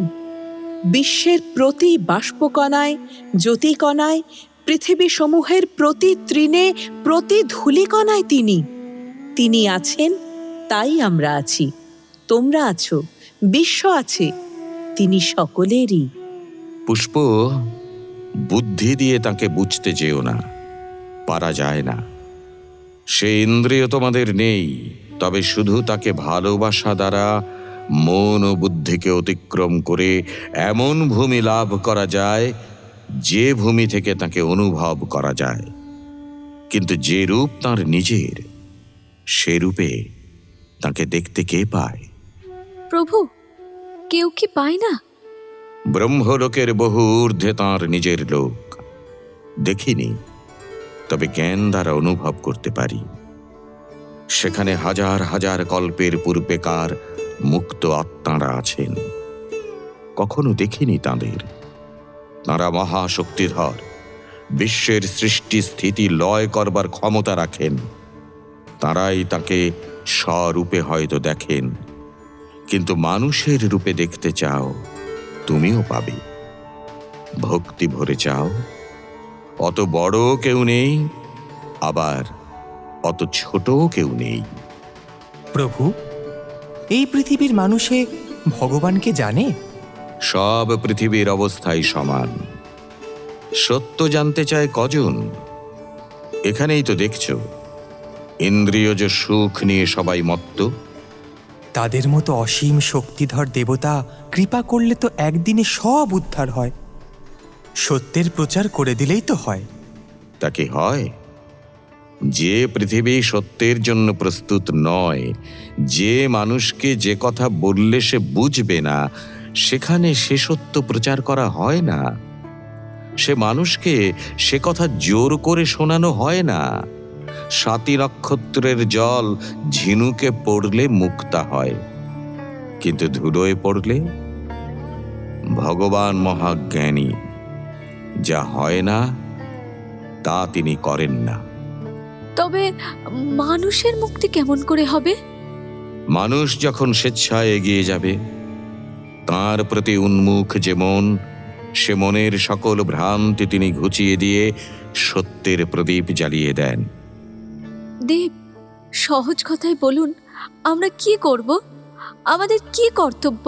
বিশ্বের প্রতি বাষ্পকণায়, জ্যোতিকণায়, পৃথিবী সমূহের প্রতি তৃণে, প্রতি ধূলিকণায় তিনি আছেন, তাই আমরা আছি, তোমরা আছো, বিশ্ব আছে। তিনি সকলেরই। পুষ্প, বুদ্ধি দিয়ে তাকে বুঝতে চেও না, পারা যায় না। সে ইন্দ্রিয় তোমাদের নেই, তবে শুধু তাকে ভালোবাসা দ্বারা মন ও বুদ্ধিকে অতিক্রম করে এমন ভূমি লাভ করা যায় যে ভূমি থেকে তাকে অনুভব করা যায়। কিন্তু যে রূপ তাঁর নিজের, সে রূপে তাকে দেখতে কে পায়? প্রভু, কেউ কি পায় না? ব্রহ্মলোকের বহু ঊর্ধ্বে তাঁর নিজের লোক। দেখিনি, তবে জ্ঞান দ্বারা অনুভব করতে পারি। সেখানে হাজার হাজার কল্পের পূর্বেকার মুক্ত আত্মারা আছেন। কখনো দেখিনি তাঁদের। তাঁরা মহাশক্তিধর, বিশ্বের সৃষ্টি স্থিতি লয় করবার ক্ষমতা রাখেন। তাঁরাই তাকে স্বরূপে হয়তো দেখেন, কিন্তু মানুষের রূপে দেখতে চাও, তুমিও পাবে। ভক্তি ভরে চাও, অত বড় কেউ নেই, আবার অত ছোট কেউ নেই। প্রভু, এই পৃথিবীর মানুষে ভগবানকে জানে? সব পৃথিবীর অবস্থাই সমান। সত্য জানতে চায় কজন? এখানেই তো দেখছো, ইন্দ্রিয়জ সুখ নিয়ে সবাই মত্ত। তাদের মতো অসীম শক্তিধর দেবতা কৃপা করলে তো একদিনে সব উদ্ধার হয়। সত্যের প্রচার করে দিলেই তো হয়। তা কি হয়? যে পৃথিবী সত্যের জন্য প্রস্তুত নয়, যে মানুষকে যে কথা বললে সে বুঝবে না, সেখানে সে সত্য প্রচার করা হয় না। সে মানুষকে সে কথা জোর করে শোনানো হয় না। 7 নক্ষত্রের জল ঝিনুকে পড়লে মুক্তা হয়, কিন্তু ধুলোয় পড়লে ভগবান মহাজ্ঞানী, যা হয় না তা তিনি করেন না। তবে মানুষের মুক্তি কেমন করে হবে? মানুষ যখন স্বেচ্ছায় এগিয়ে যাবে, তার প্রতি উন্মুখ যে মন, সে মনের সকল ভ্রান্তি তিনি ঘুচিয়ে দিয়ে সত্যের প্রদীপ জ্বালিয়ে দেন। দেব, সহজ কথায় বলুন, আমরা কি করব? আমাদের কি কর্তব্য?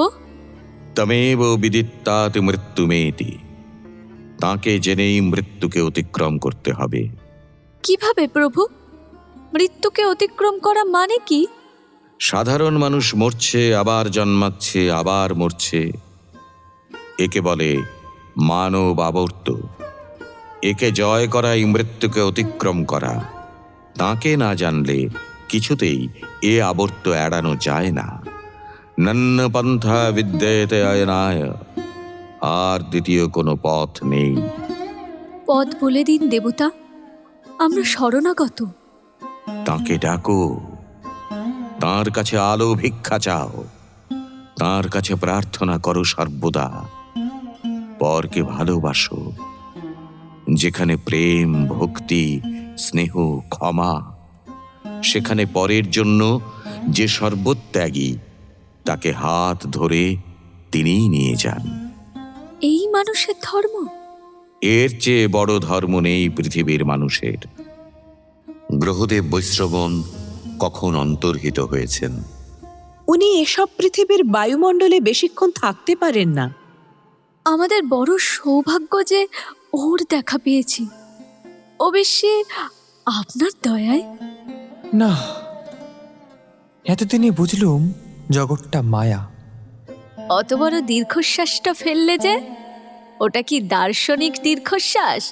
তমেব বিদিত্তাৎ মৃত্যুমেতি, তাকে জেনেই মৃত্যুকে অতিক্রম করতে হবে। কিভাবে প্রভু? মৃত্যুকে অতিক্রম করা মানে কি? সাধারণ মানুষ মরছে, আবার জন্মাচ্ছে, আবার মরছে, একে বলে মানব আবর্ত। একে জয় করাই মৃত্যুকে অতিক্রম করা। তাকে না জানলে কিছুতেই এ আবর্ত এড়ানো যায় না। নন্য পন্থা বিদ্যেতে অয়নায়, আর দ্বিতীয় কোনো পথ নেই। পথ বলে দিন দেবতা, আমরা শরণাগত। তাকে ডাকো, তার কাছে আলো ভিক্ষা চাও, তার কাছে প্রার্থনা করো সর্বদা। পরকে ভালোবাসো, যেখানে প্রেম, ভক্তি, স্নেহ, ক্ষমা, সেখানে পরের জন্য যে সর্বত্যাগী, তাকে হাত ধরে তিনিই নিয়ে যান। এই মানুষের ধর্ম? এর চেয়ে বড় ধর্ম নেই পৃথিবীর মানুষের। গ্রহদেব বৈশ্রবণ কখন অন্তর্হিত হয়েছেন? উনি এসব পৃথিবীর বায়ুমণ্ডলে বেশিক্ষণ থাকতে পারেন না। আমাদের বড় সৌভাগ্য যে ওর দেখা পেয়েছি, অবশ্যই আপনার দয়ায়। না, এতদিনে বুঝলুম জগৎটা মায়া। অত বড় দীর্ঘশ্বাসটা ফেললে যে, ওটা কি দার্শনিক দীর্ঘশ্বাস,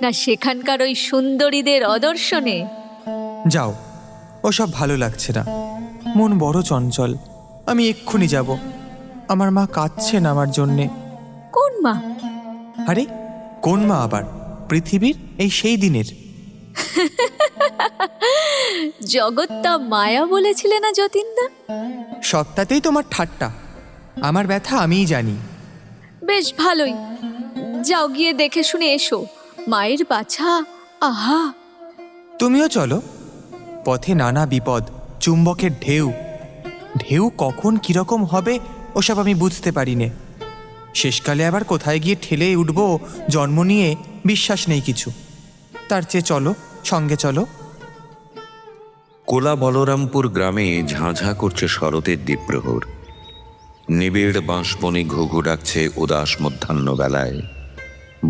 না সেখানকার ওই সুন্দরীদের অদর্শনে? যাও, ওসব ভালো লাগছে না। মন বড় চঞ্চল। আমি এক্ষুনি যাব। আমার মা কাঁদছেন আমার জন্যে। কোন মা? আরে কোন মা আবার? পৃথিবীর এই সেই দিনের। জগৎটা মায়া বলেছিলে না যতীনদা? সত্তাতেই তোমার ঠাট্টা। আমার ব্যথা আমিই জানি। বেশ ভালোই, যাও গিয়ে দেখে শুনে এসো মায়ের বাছা। আহা, তুমিও চলো। পথে নানা বিপদ, চুম্বকের ঢেউ। ঢেউ কখন কিরকম হবে ওসব আমি বুঝতে পারি নে। শেষকালে আবার কোথায় গিয়ে ঠেলে উঠবো জন্ম নিয়ে বিশ্বাস নেই কিছু। তার চেয়ে চলো, সঙ্গে চলো। কোলা বলরামপুর গ্রামে ঝাঁঝা করছে শরতের দ্বীপ্রহর। নিবিড় বাঁশবনে ঘুঘু ডাকছে উদাস মধ্যাহ্নবেলায়।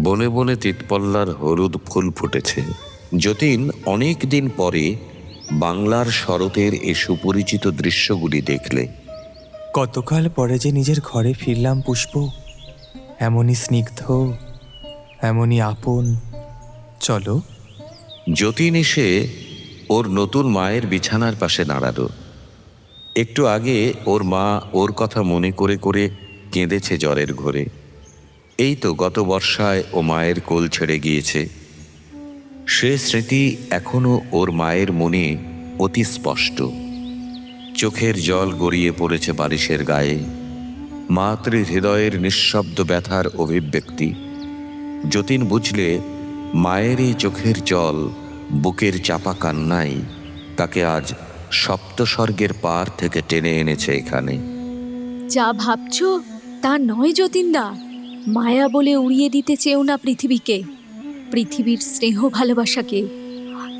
বনে বনে তিতপল্লার হলুদ ফুল ফুটেছে। যতীন অনেক দিন পরে বাংলার শরতের এ সুপরিচিত দৃশ্যগুলি দেখলে। কতকাল পরে যে নিজের ঘরে ফিরলাম পুষ্প। এমনই স্নিগ্ধ, এমনই আপন। চলো। যতীন এসে ওর নতুন মায়ের বিছানার পাশে দাঁড়ালো। একটু আগে ওর মা ওর কথা মনে করে করে কেঁদেছে জ্বরের ঘোরে। এই তো গত বর্ষায় ও মায়ের কোল ছেড়ে গিয়েছে। সে স্মৃতি এখনো ওর মায়ের মনে অতি স্পষ্ট। চোখের জল গড়িয়ে পড়েছে বালিশের গায়ে। মাতৃ হৃদয়ের নিঃশব্দ ব্যথার অভিব্যক্তি। যতীন বুঝলে মায়ের এই চোখের জল, বুকের চাপা কান্নাই তাকে আজ সপ্তস্বর্গের পার থেকে টেনে এনেছে এখানে। যা ভাবছো তা নয় যতীনদা। মায়া বলে উড়িয়ে দিতে চেও না পৃথিবীকে, পৃথিবীর স্নেহ ভালোবাসাকে।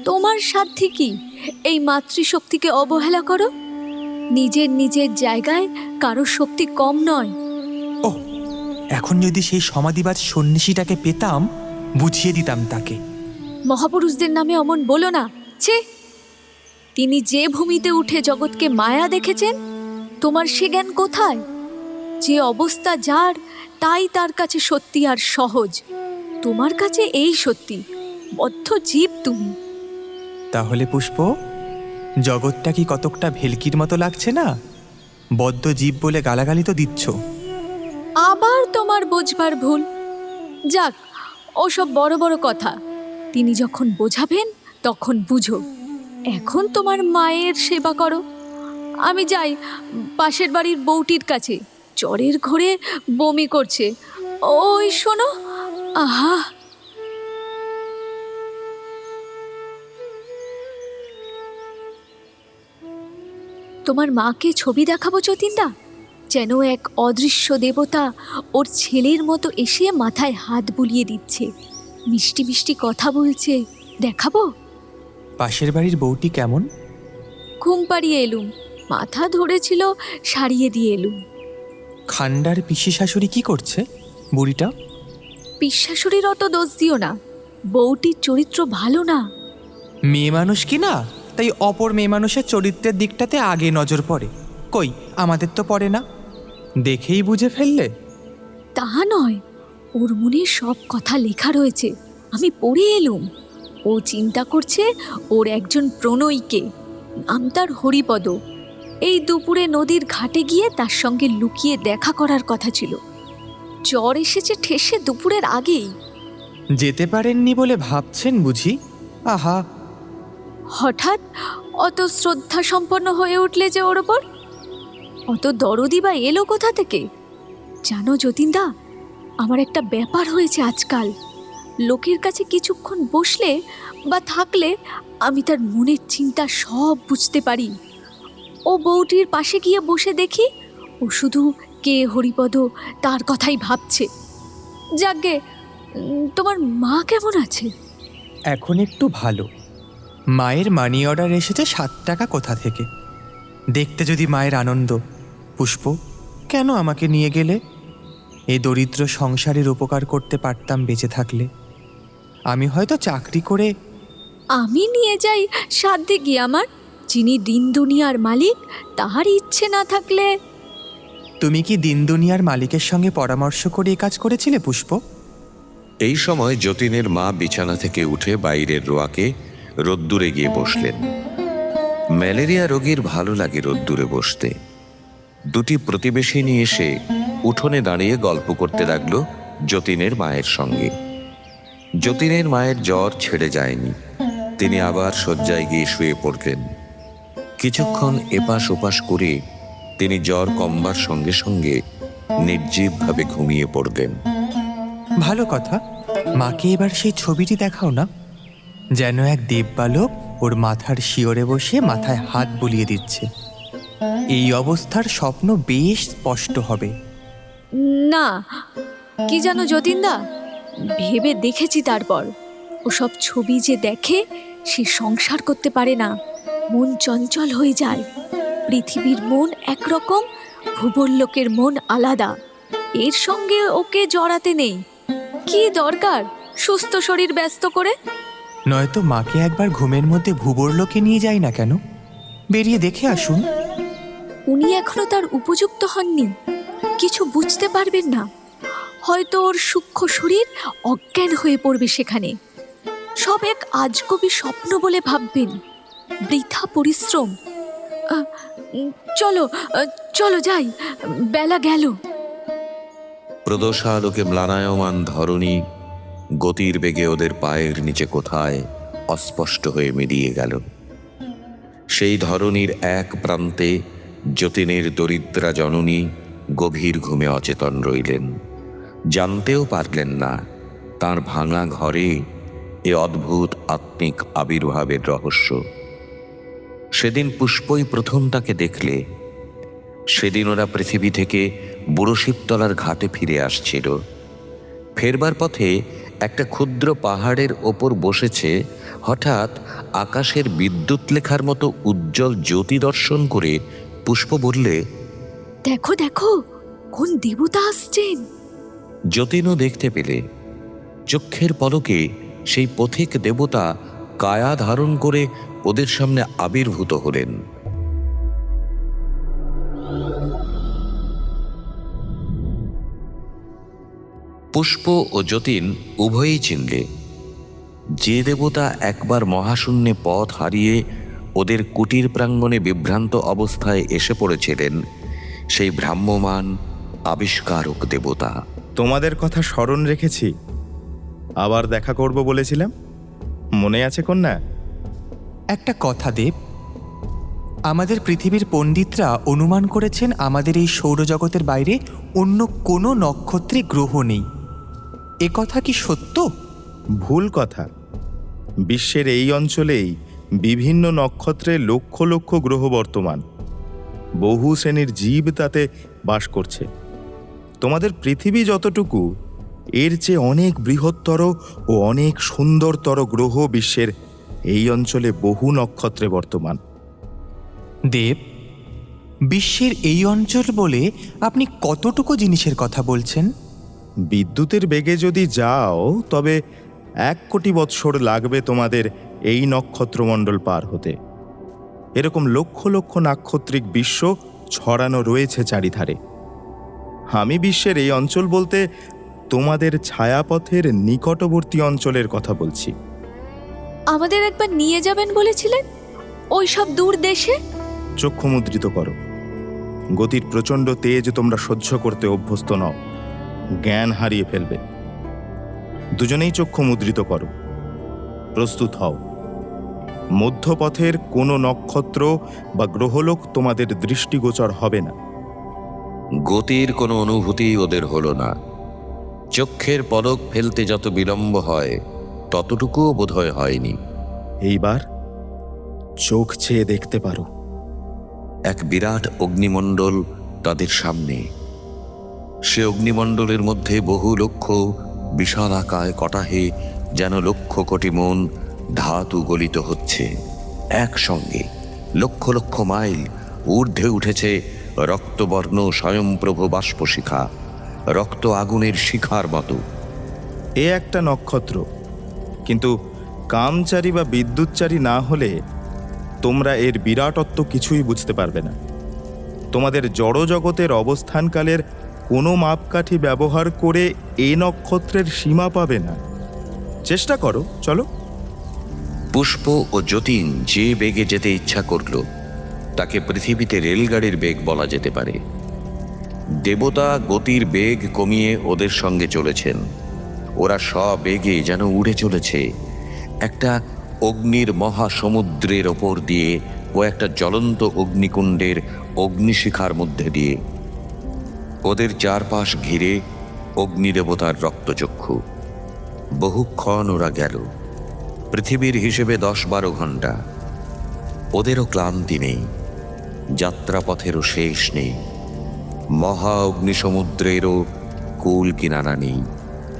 তোমার সাধ্যে কি এই মাতৃশক্তিকে অবহেলা করো? নিজের নিজের জায়গায় কারো শক্তি কম নয়। ও, এখন যদি সেই সমাধিবাদ সন্ন্যাসীটাকে পেতাম, বুঝিয়ে দিতাম তাকে। মহাপুরুষদের নামে অমন বলো না। ছে, তিনি যে ভূমিতে উঠে জগৎকে মায়া দেখেছেন, তোমার সে জ্ঞান কোথায়? যে অবস্থা যার, তাই তার কাছে সত্যি আর সহজ। তোমার কাছে এই সত্যি, বদ্ধ জীব তুমি। তাহলে পুষ্প, জগৎটা কি কতকটা ভেলকির মতো লাগছে না? বদ্ধ জীব বলে গালাগালি তো দিচ্ছ। আবার তোমার বোঝবার ভুল। যাক, ওসব বড় বড় কথা তিনি যখন বোঝাবেন তখন বুঝো। এখন তোমার মায়ের সেবা করো। আমি যাই পাশের বাড়ির বউটির কাছে, জ্বরের ঘোরে বমি করছে। ওই শোনো, আহা। তোমার মাকে ছবি দেখাবো যতীনদা, যেন এক অদৃশ্য দেবতা ওর ছেলের মতো এসে মাথায় হাত বুলিয়ে দিচ্ছে, মিষ্টি মিষ্টি কথা বলছে। দেখাবো? পাশের বাড়ির বউটি কেমন? ঘুম পাড়িয়ে এলুম, মাথা ধরেছিল, সারিয়ে দিয়ে এলুম। খান্ডার পিসি শাশুড়ি কি করছে বুড়িটা? পিসশাশুড়ির অত দোষ দিও না, বউটির চরিত্র ভালো না। মেয়ে মানুষ কি না, তাই অপর মেয়ে মানুষের চরিত্রের দিকটাতে আগে নজর পড়ে। কই আমাদের তো পড়ে না, দেখেই বুঝে ফেললে। তা নয়, ওর মনে সব কথা লেখা রয়েছে, আমি পড়ে এলুম। ও চিন্তা করছে ওর একজন প্রণয়ীকে, নাম তার হরিপদ। এই দুপুরে নদীর ঘাটে গিয়ে তার সঙ্গে লুকিয়ে দেখা করার কথা ছিল। জ্বর এসেছে ঠেসে দুপুরের আগেই। যেতে পারেননি বলে ভাবছেন বুঝি? আহা, হঠাৎ অত শ্রদ্ধা সম্পন্ন হয়ে উঠলে যে ওর ওপর, অত দরদি বা এলো কোথা থেকে? জানো যতীনদা, আমার একটা ব্যাপার হয়েছে আজকাল। লোকের কাছে কিছুক্ষণ বসলে বা থাকলে আমি তার মনের চিন্তা সব বুঝতে পারি। ও বউটির পাশে গিয়ে বসে দেখি ও শুধু কে হরিপদ তার কথাই ভাবছে। যাকগে, তোমার মা কেমন আছে? এখন একটু ভালো। মায়ের মানি অর্ডার এসেছে 7 টাকা কোথা থেকে। দেখতে যদি মায়ের আনন্দ। পুষ্প, কেন আমাকে নিয়ে গেলে? এই দরিদ্র সংসারের উপকার করতে পারতাম বেঁচে থাকলে। আমি হয়তো চাকরি করে। আমি নিয়ে যাই সাধ্যে গিয়ে আমার, যিনি দিন দুনিয়ার মালিক তাহার ইচ্ছে না থাকলে। তুমি কি দিন দুনিয়ার মালিকের সঙ্গে পরামর্শ করে এই কাজ করেছিলে পুষ্প? এই সময় যতীনের মা বিছানা থেকে উঠে বাইরের রোয়াকে রোদ্দুরে গিয়ে বসলেন। ম্যালেরিয়া রোগীর ভালো লাগে রোদ্দুরে বসতে। দুটি প্রতিবেশিনী এসে উঠোনে দাঁড়িয়ে গল্প করতে লাগলো যতীনের মায়ের সঙ্গে। যতীনের মায়ের জ্বর ছেড়ে যায়নি, তিনি আবার শয্যায় গিয়ে শুয়ে পড়লেন। কিছুক্ষণ এপাশ ওপাশ করে তিনি জ্বর কমবার সঙ্গে সঙ্গে নির্জীবভাবে ঘুমিয়ে পড়লেন। ভালো কথা, মাকে এবার সেই ছবিটি দেখাও না, যেন এক দেববালক ওর মাথার শিওরে বসে মাথায় হাত বুলিয়ে দিচ্ছে। এই অবস্থার স্বপ্ন বেশ স্পষ্ট হবে। না, কি জানো যতীনদা, ভেবে দেখেছি, তারপর ওসব ছবি যে দেখে সে সংসার করতে পারে না, মন চঞ্চল হয়ে যায়। পৃথিবীর মন একরকম, ভূবরলোকের মন আলাদা। এর সঙ্গে ওকে জড়াতে নেই। কি দরকার সুস্থ শরীর ব্যস্ত করে? নয়তো মাকে একবার ঘুমের মধ্যে ভূবরলোকে নিয়ে যাই না কেন? বেরিয়ে দেখে আসুন। উনি এখনো তার উপযুক্ত হননি, কিছু বুঝতে পারবেন না। হয়তো ওর সূক্ষ্ম শরীর অজ্ঞান হয়ে পড়বে সেখানে। সব এক আজগবি স্বপ্ন বলে ভাববেন, বৃথা পরিশ্রম। চলো চলো যাই, বেলা গেল। প্রদোষালোকে ম্লানায়মান ধরণী গতির বেগে ওদের পায়ের নিচে কোথায় অস্পষ্ট হয়ে মিলিয়ে গেল। সেই ধরণীর এক প্রান্তে যতীনের দরিদ্রা জননী গভীর ঘুমে অচেতন রইলেন। জানতেও পারলেন না তার ভাঙা ঘরে এ অদ্ভুত আত্মিক আবির্ভাবের রহস্য। সেদিন পুষ্পই প্রথম তাকে দেখলে। সেদিন ওরা পৃথিবী থেকে বুড়ো শিবতলার ঘাটে ফিরে আসছিল। ফেরবার পথে একটা ক্ষুদ্র পাহাড়ের ওপর বসেছে। হঠাৎ আকাশের বিদ্যুৎ লেখার মতো উজ্জ্বল জ্যোতি দর্শন করে পুষ্প বললে, দেখো দেখো, কোন দেবতা আসছেন। যতীনও দেখতে পেলে। চক্ষের পলকে সেই পথিক দেবতা কায়া ধারণ করে ওদের সামনে আবির্ভূত হলেন। পুষ্প ও যতীন উভয়ই চিনলে। যে দেবতা একবার মহাশূন্যে পথ হারিয়ে ওদের কুটির প্রাঙ্গণে বিভ্রান্ত অবস্থায় এসে পড়েছিলেন, সেই ভ্রাম্যমান আবিষ্কারক দেবতা। তোমাদের কথা স্মরণ রেখেছি। আবার দেখা করব বলেছিলাম, মনে আছে কন্যা? একটা কথা দেব, আমাদের পৃথিবীর পণ্ডিতরা অনুমান করেছেন আমাদের এই সৌরজগতের বাইরে অন্য কোনো নক্ষত্রে গ্রহ নেই। এ কথা কি সত্য? ভুল কথা। বিশ্বের এই অঞ্চলেই বিভিন্ন নক্ষত্রে লক্ষ লক্ষ গ্রহ বর্তমান। বহু শ্রেণীর জীব তাতে বাস করছে। তোমাদের পৃথিবী যতটুকু, এর চেয়ে অনেক বৃহত্তর ও অনেক সুন্দরতর গ্রহ বিশ্বের এই অঞ্চলে বহু নক্ষত্রে বর্তমান। দেব, বিশ্বের এই অঞ্চল বলে আপনি কতটুকু জিনিসের কথা বলছেন? বিদ্যুতের বেগে যদি যাও তবে 1 কোটি বৎসর লাগবে তোমাদের এই নক্ষত্রমণ্ডল পার হতে। এরকম লক্ষ লক্ষ নাক্ষত্রিক বিশ্ব ছড়ানো রয়েছে চারিধারে। আমি বিশ্বের এই অঞ্চল বলতে তোমাদের ছায়াপথের নিকটবর্তী অঞ্চলের কথা বলছি। আমাদের একবার নিয়ে যাবেন বলেছিলেন ওই সব দূর দেশে। চক্ষু মুদ্রিত করো। গতির প্রচণ্ড তেজ তোমরা সহ্য করতে অভ্যস্ত নও, জ্ঞান হারিয়ে ফেলবে। দুজনেই চক্ষু মুদ্রিত করো, প্রস্তুত হও। মধ্যপথের কোনো নক্ষত্র বা গ্রহলোক তোমাদের দৃষ্টিগোচর হবে না। গতির কোনো অনুভূতি ওদের হলো না। চক্ষের পলক ফেলতে যত বিলম্ব হয় ততটুকুও বোধহয় হয়নি। এইবার চোখ চেয়ে দেখতে পারো। এক বিরাট অগ্নিমণ্ডল তাদের সামনে। সে অগ্নিমণ্ডলের মধ্যে বহু লক্ষ বিশালাকায় কটাহে যেন লক্ষ কোটি মন ধাতু গলিত হচ্ছে একসঙ্গে। লক্ষ লক্ষ মাইল ঊর্ধ্বে উঠেছে রক্তবর্ণ স্বয়ংপ্রভ বাষ্পশিখা, রক্ত আগুনের শিখার মতো। এ একটা নক্ষত্র, কিন্তু কামচারী বা বিদ্যুৎচারী না হলে তোমরা এর বিরাটত্ব কিছুই বুঝতে পারবে না। তোমাদের জড়জগতের অবস্থানকালের কোনো মাপকাঠি ব্যবহার করে এ নক্ষত্রের সীমা পাবে না। চেষ্টা করো, চলো। পুষ্প ও যতীন যে বেগে যেতে ইচ্ছা করল তাকে পৃথিবীতে রেলগাড়ির বেগ বলা যেতে পারে। দেবতা গতির বেগ কমিয়ে ওদের সঙ্গে চলেছেন। ওরা সবেগে যেন উড়ে চলেছে একটা অগ্নির মহাসমুদ্রের ওপর দিয়ে ও একটা জ্বলন্ত অগ্নিকুণ্ডের অগ্নিশিখার মধ্যে দিয়ে। ওদের চারপাশ ঘিরে অগ্নিদেবতার রক্তচক্ষু। বহুক্ষণ ওরা গেল। পৃথিবীর হিসেবে 10-12 ঘন্টা। ওদেরও ক্লান্তি নেই, যাত্রাপথেরও শেষ নেই, মহা অগ্নিসমুদ্রেরও কুল কিনারা নেই।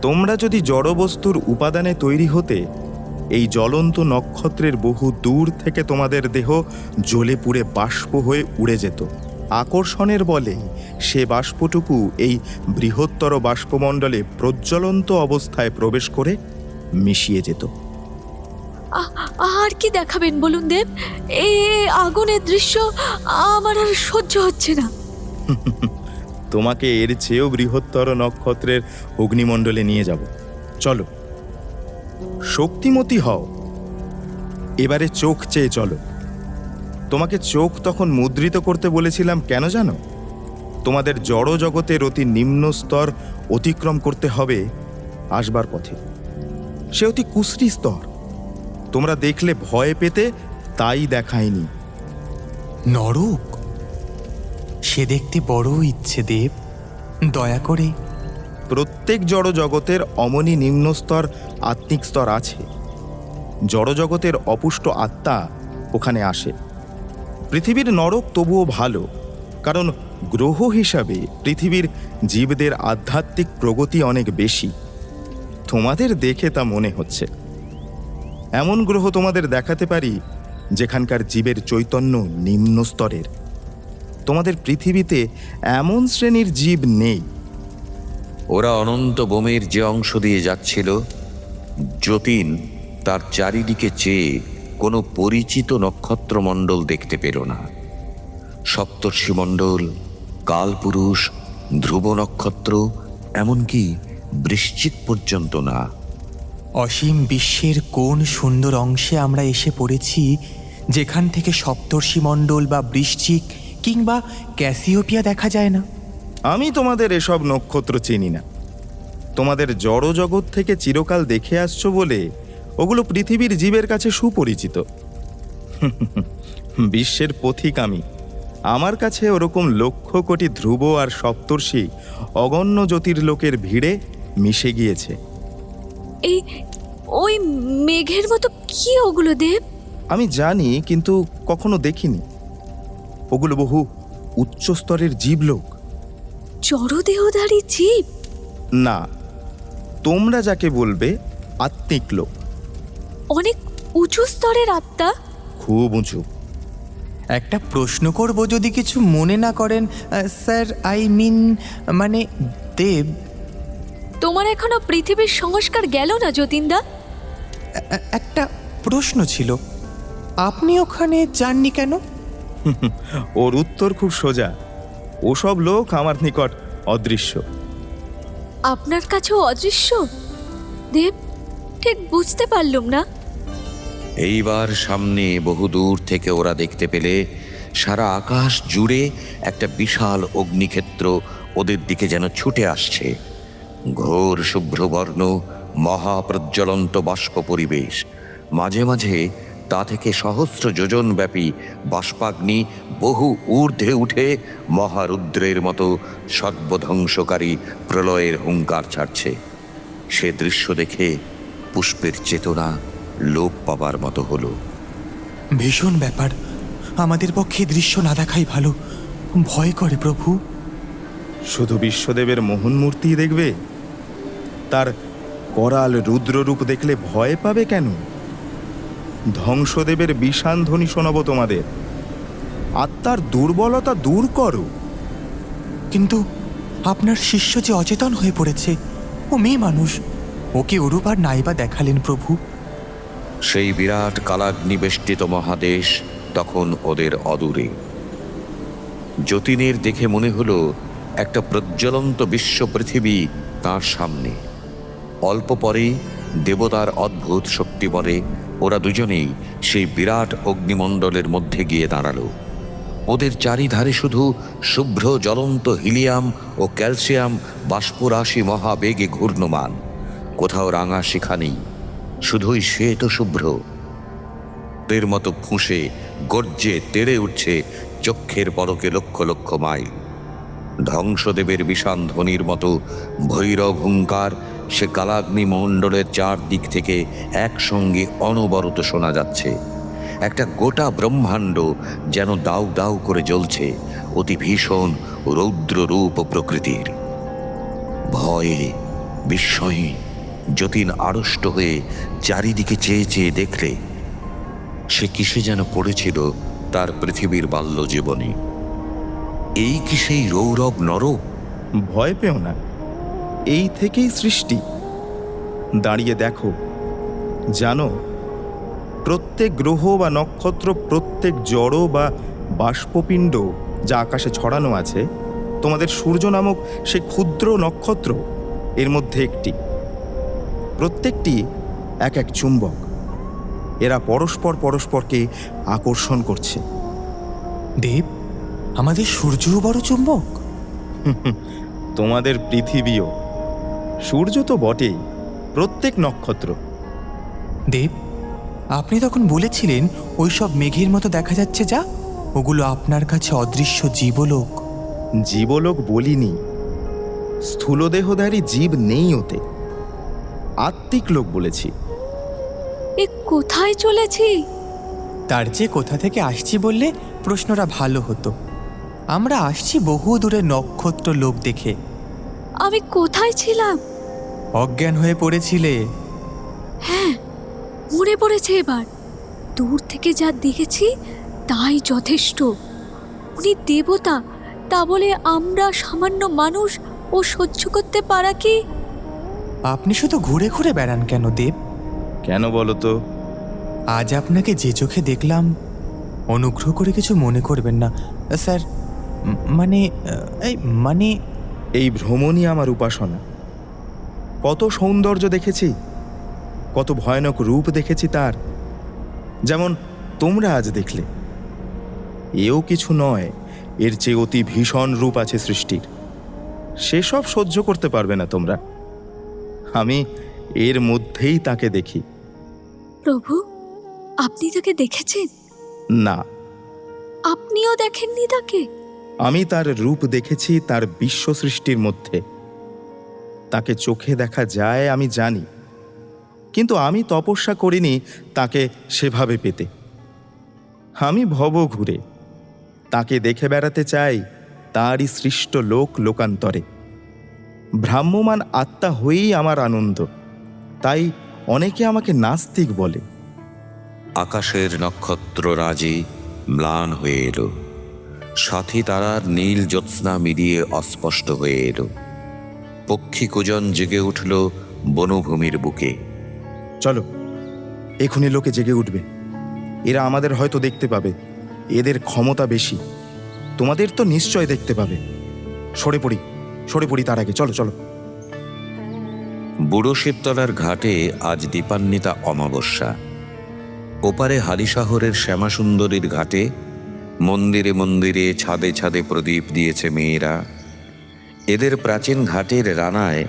তোমরা যদি জড়বস্তুর উপাদানে তৈরি হতে, এই জ্বলন্ত নক্ষত্রের বহু দূর থেকে তোমাদের দেহ জ্বলে পুড়ে বাষ্প হয়ে উড়ে যেত। আকর্ষণের বলে সে বাষ্পটুকু এই বৃহত্তর বাষ্পমণ্ডলে প্রজ্বলন্ত অবস্থায় প্রবেশ করে মিশিয়ে যেত। আর কি দেখাবেন বলুন দেব? এই আগুনের দৃশ্য আমার আর সহ্য হচ্ছে না। তোমাকে এর চেয়েও বৃহত্তর নক্ষত্রের অগ্নিমণ্ডলে নিয়ে যাব, চলো। শক্তিমতী হও। এবারে চোখ চেয়ে চলো। তোমাকে চোখ তখন মুদ্রিত করতে বলেছিলাম কেন জানো? তোমাদের জড় জগতের অতি নিম্ন স্তর অতিক্রম করতে হবে আসবার পথে। সে অতি কুশ্রী স্তর। তোমরা দেখলে ভয় পেতে, তাই দেখায়নি। নরক? সে দেখতে বড় ইচ্ছে দেব, দয়া করে। প্রত্যেক জড় জগতের অমনি নিম্ন স্তর আত্মিক স্তর আছে। জড়জগতের অপুষ্ট আত্মা ওখানে আসে। পৃথিবীর নরক তবুও ভালো, কারণ গ্রহ হিসাবে পৃথিবীর জীবদের আধ্যাত্মিক প্রগতি অনেক বেশি। তোমাদের দেখে তা মনে হচ্ছে। এমন গ্রহ তোমাদের দেখাতে পারি যেখানকার জীবের চৈতন্য নিম্ন স্তরের। তোমাদের পৃথিবীতে এমন শ্রেণীর জীব নেই। ওরা অনন্ত বোমের যে অংশ দিয়ে যাচ্ছিল, যতীন তার চারিদিকে চেয়ে কোনো পরিচিত নক্ষত্রমণ্ডল দেখতে পেল না। সপ্তর্ষিমণ্ডল, কালপুরুষ, ধ্রুব নক্ষত্র, এমনকি বৃশ্চিক পর্যন্ত না। অসীম বিশ্বের কোন সুন্দর অংশে আমরা এসে পড়েছি যেখান থেকে সপ্তর্ষিমণ্ডল বা বৃশ্চিক কিংবা ক্যাসিওপিয়া দেখা যায় না? আমি তোমাদের এসব নক্ষত্র চিনি না। তোমাদের জড় জগৎ থেকে চিরকাল দেখে আসছো বলে ওগুলো পৃথিবীর জীবের কাছে সুপরিচিত। বিশ্বের পথিক আমি। আমার কাছে ওরকম লক্ষ কোটি ধ্রুব আর সপ্তর্ষি অগণ্য জ্যোতির্লোকের ভিড়ে মিশে গিয়েছে। এই ওই মেঘের মতো কি ওগুলো দেব? আমি জানি, কিন্তু কখনো দেখিনি। ওগুলো বহু উচ্চ স্তরের জীবলোক। জড়দেহধারী জীব? না, তোমরা যাকে বলবে আত্মিক লোক। অনেক উঁচু স্তরের আত্মা? খুব উঁচু। একটা প্রশ্ন করব, যদি কিছু মনে না করেন স্যার, আই মিন মানে দেব। তোমার এখনো পৃথিবীর সংস্কার গেল না যতীনদা? একটা প্রশ্ন ছিল, আপনি ওখানে যাননি কেন? ওর উত্তর খুব সোজা। ওসব লোক আমার নিকট অদৃশ্য। আপনার কাছেও অদৃশ্য? দেব, ঠিক বুঝতে পারলুম না। এইবার সামনে বহু দূর থেকে ওরা দেখতে পেলে সারা আকাশ জুড়ে একটা বিশাল অগ্নিক্ষেত্র ওদের দিকে যেন ছুটে আসছে। ঘোর শুভ্রবর্ণ মহাপ্রজ্বলন্ত বাষ্প পরিবেশ, মাঝে মাঝে তা থেকে সহস্র যোজনব্যাপী বাষ্পাগ্নি বহু ঊর্ধ্বে উঠে মহারুদ্রের মতো সর্বধ্বংসকারী প্রলয়ের হুঙ্কার ছাড়ছে। সে দৃশ্য দেখে পুষ্পের চেতনা লোপ পাবার মতো হলো। ভীষণ ব্যাপার, আমাদের পক্ষে দৃশ্য না দেখাই ভালো। ভয় করে প্রভু। শুধু বিশ্বদেবের মোহন মূর্তি দেখবে? তার করাল রুদ্ররূপ দেখলে ভয় পাবে কেন? ধ্বংসদেবের বিষাণ ধ্বনি শোনাবো তোমাদের। আত্মার দুর্বলতা দূর করো। কিন্তু আপনার শিষ্য যে অচেতন হয়ে পড়েছে, ও মেয়ে মানুষ, ওকে ওরূপ আর নাইবা দেখালেন প্রভু। সেই বিরাট কালাগ্নিবেষ্টিত মহাদেশ তখন ওদের অদূরে। যতীনের দেখে মনে হলো একটা প্রজ্বলন্ত বিশ্ব পৃথিবী তার সামনে। অল্প পরেই দেবতার অদ্ভুত শক্তি বলে ওরা দুজনেই সেই বিরাট অগ্নিমণ্ডলের মধ্যে গিয়ে দাঁড়ালো। ওদের চারিধারে শুধু শুভ্র জ্বলন্ত হিলিয়াম ও ক্যালসিয়াম বাষ্পরাশি মহাবেগে ঘূর্ণমান। কোথাও রাঙা শিখা নেই, শুধুই শ্বেত শুভ্র। তের মতো ফুঁসে গর্জে তেড়ে উঠছে চক্ষের পলকে লক্ষ লক্ষ মাইল। ধ্বংসদেবের বিষাণ ধ্বনির মতো ভৈরব হুঙ্কার সে কালাগ্নি মণ্ডলের চারদিক থেকে একসঙ্গে অনবরত শোনা যাচ্ছে। একটা গোটা ব্রহ্মাণ্ড যেন দাউ দাউ করে জ্বলছে, অতি ভীষণ রৌদ্র রূপ প্রকৃতির। ভয়ে বিস্ময়ে যতীন আড়ষ্ট হয়ে চারিদিকে চেয়ে চেয়ে দেখলে সে কিসে যেন পড়েছিল তার পৃথিবীর বাল্য জীবনে। এই কি সেই রৌরব নরক? ভয় পেও না, এই থেকেই সৃষ্টি। দাঁড়িয়ে দেখো, জানো প্রত্যেক গ্রহ বা নক্ষত্র, প্রত্যেক জড় বা বাষ্পপিণ্ড যা আকাশে ছড়ানো আছে, তোমাদের সূর্য নামক সে ক্ষুদ্র নক্ষত্র এর মধ্যে একটি। প্রত্যেকটি এক এক চুম্বক। এরা পরস্পর পরস্পরকে আকর্ষণ করছে। দেব, আমাদের সূর্যও বড় চুম্বক। তোমাদের পৃথিবীও। সূর্য তো বটেই, প্রত্যেক নক্ষত্র। দেব, আপনি তখন বলেছিলেন ওইসব মেঘের মতো দেখা যাচ্ছে, যা ওগুলো আপনার কাছে অদৃশ্য জীবলোক। জীবলোক বলিনি, স্থূলদেহধারী জীব নেই ওতে। আত্মিক লোক বলেছি। এ কোথায় চলেছি? তার চেয়ে কোথা থেকে আসছি বললে প্রশ্নটা ভালো হতো। আমরা আসছি বহু দূরে নক্ষত্র লোক দেখে। আমি কোথায় ছিলাম? অজ্ঞান হয়ে পড়েছিলে। হ্যাঁ, মনে পড়েছে এবার। দূর থেকে যা দেখেছি তাই যথেষ্ট। উনি দেবতা, তা বলে আমরা সামান্য মানুষ ও সহ্য করতে পারা কি? আপনি শুধু ঘুরে ঘুরে বেড়ান কেন দেব? কেন বলো তো? আজ আপনাকে যে চোখে দেখলাম, অনুগ্রহ করে কিছু মনে করবেন না স্যার। মানে এই ভ্রমণই আমার উপাসনা। কত সৌন্দর্য দেখেছি, কত ভয়ানক রূপ দেখেছি তার, যেমন তোমরা আজ দেখলে। এও কিছু নয়, এর চেয়ে অতি ভীষণ রূপ আছে সৃষ্টির। সেসব সহ্য করতে পারবে না তোমরা। আমি এর মধ্যেই তাকে দেখি। প্রভু, আপনি তাকে দেখেছেন? না, আপনিও দেখেননি তাকে? আমি তার রূপ দেখেছি তার বিশ্ব সৃষ্টির মধ্যে। তাকে চোখে দেখা যায় আমি জানি, কিন্তু আমি তপস্যা করিনি তাকে সেভাবে পেতে। আমি ভব ঘুরে তাকে দেখে বেড়াতে চাই তারই সৃষ্ট লোকান্তরে। ভ্রাম্যমান আত্মা হয়েই আমার আনন্দ, তাই অনেকে আমাকে নাস্তিক বলে। আকাশের নক্ষত্র রাজি ম্লান হয়ে এলো, সাথী তারার নীল জ্যোৎস্না মিলিয়ে অস্পষ্ট হয়ে এলো। পক্ষী কুজন জেগে উঠল বনভূমির বুকে। চলো, এখনই লোকে জেগে উঠবে। এরা আমাদের হয়তো দেখতে পাবে, এদের ক্ষমতা বেশি। তোমাদের তো নিশ্চয় দেখতে পাবে। সরে পড়ি তার আগে। চলো চলো। বুড়ো শিবতলার ঘাটে আজ দীপান্বিতা অমাবস্যা। ওপারে হালিশহরের শ্যামাসুন্দরীর ঘাটে মন্দিরে মন্দিরে ছাদে ছাদে প্রদীপ দিয়েছে মেয়েরা। এদের প্রাচীন ঘাটের রানায়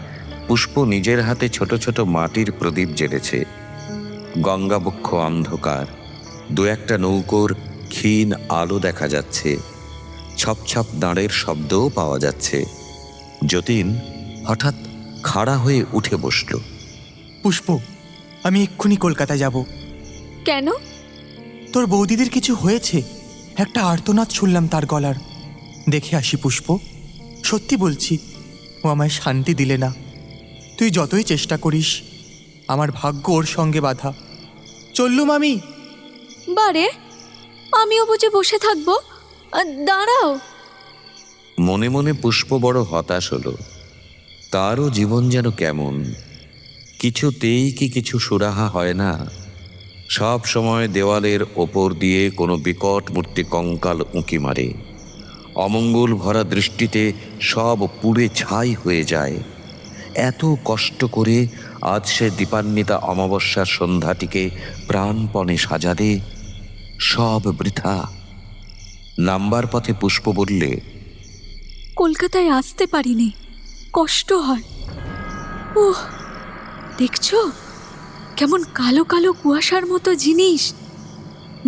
পুষ্প নিজের হাতে ছোট ছোট মাটির প্রদীপ জ্বেলেছে। গঙ্গাবক্ষ অন্ধকার, দু একটা নৌকোর ক্ষীণ আলো দেখা যাচ্ছে। ছপ ছপ দাঁড়ের শব্দও পাওয়া যাচ্ছে। যতীন হঠাৎ খাড়া হয়ে উঠে বসল। পুষ্প, আমি এক্ষুনি কলকাতা যাব। কেন? তোর বৌদিদের কিছু হয়েছে, একটা আর্তনাদ শুনলাম তার গলার। দেখে আসি পুষ্প, সত্যি বলছি। ও আমায় শান্তি দিলে না। তুই যতই চেষ্টা করিস, আমার ভাগ্য ওর সঙ্গে বাঁধা। চললুম আমি। বারে, আমিও বুঝে বসে থাকবো? দাঁড়াও। মনে মনে পুষ্প বড় হতাশ হলো। তারও জীবন যেন কেমন, কিছুতেই কি কিছু সুরাহা হয় না। সব সময় দেওয়ালের ওপর দিয়ে কোনো বিকট মূর্তি কঙ্কাল উঁকি মারে। অমঙ্গল ভরা দৃষ্টিতে সব পুড়ে ছাই হয়ে যায়। এত কষ্ট করে আজ সে দীপান্বিতা অমাবস্যার সন্ধ্যাটিকে প্রাণপণে সাজাবে, সব বৃথা। নাম্বার পথে পুষ্প বললে, কলকাতায় আসতে পারিনি, কষ্ট হয়। ওহ, দেখছো কেমন কালো কালো কুয়াশার মতো জিনিস।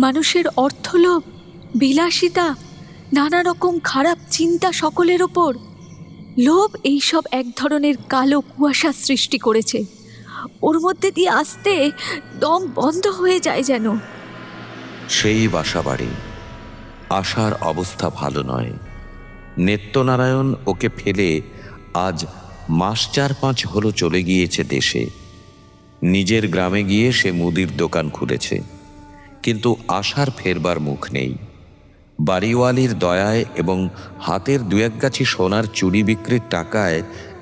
মানুষের অর্থলোভ, বিলাসিতা, নানা রকম খারাপ চিন্তা সকলের ওপর লোভ, এইসব এক ধরনের কালো কুয়াশা সৃষ্টি করেছে। ওর মধ্যে দিয়ে আসতে দম বন্ধ হয়ে যায় যেন। সেই বাসাবাড়ি। আশার অবস্থা ভালো নয়। নিত্যনারায়ণ ওকে ফেলে আজ মাস 4-5 হলো চলে গিয়েছে দেশে। নিজের গ্রামে গিয়ে সে মুদির দোকান খুলেছে, কিন্তু আশার ফেরবার মুখ নেই। বাড়িওয়ালির দয়ায় এবং হাতের 2-1 গাছি সোনার চুড়ি বিক্রির টাকায়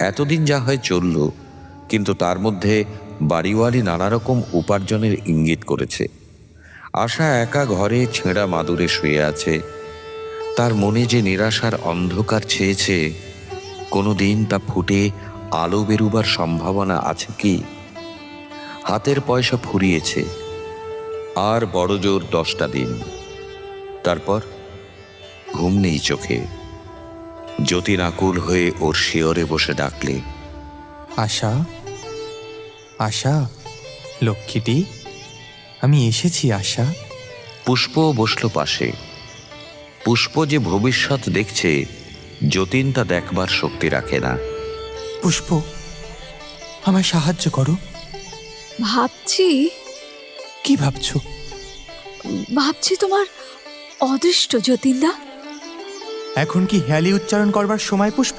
এতদিন যা হয় চলল, কিন্তু তার মধ্যে বাড়িওয়ালি নানা রকম উপার্জনের ইঙ্গিত করেছে। আশা একা ঘরে ছেঁড়া মাদুরে শুয়ে আছে। তার মনে যে নিরাশার অন্ধকার ছেয়েছে, কোনোদিন তা ফুটে আলো বেরুবার সম্ভাবনা আছে কি? হাতের পয়সা ফুরিয়েছে, আর বড় জোর 10টা দিন। তারপর ঘুম নেই চোখে। যতীন আকুল হয়ে ওর শিয়রে বসে ডাকলে, আশা, আশা, লক্ষ্মীটি, আমি এসেছি আশা। পুষ্প বসল পাশে। পুষ্প যে ভবিষ্যৎ দেখছে, যতীন তা দেখবার শক্তি রাখে না। পুষ্প, আমায় সাহায্য করো। ভাবছি কি ভাবছো? ভাবছি তোমার অদৃষ্ট, যতীনদা। এখন কি হেয়ালি উচ্চারণ করবার সময় পুষ্প?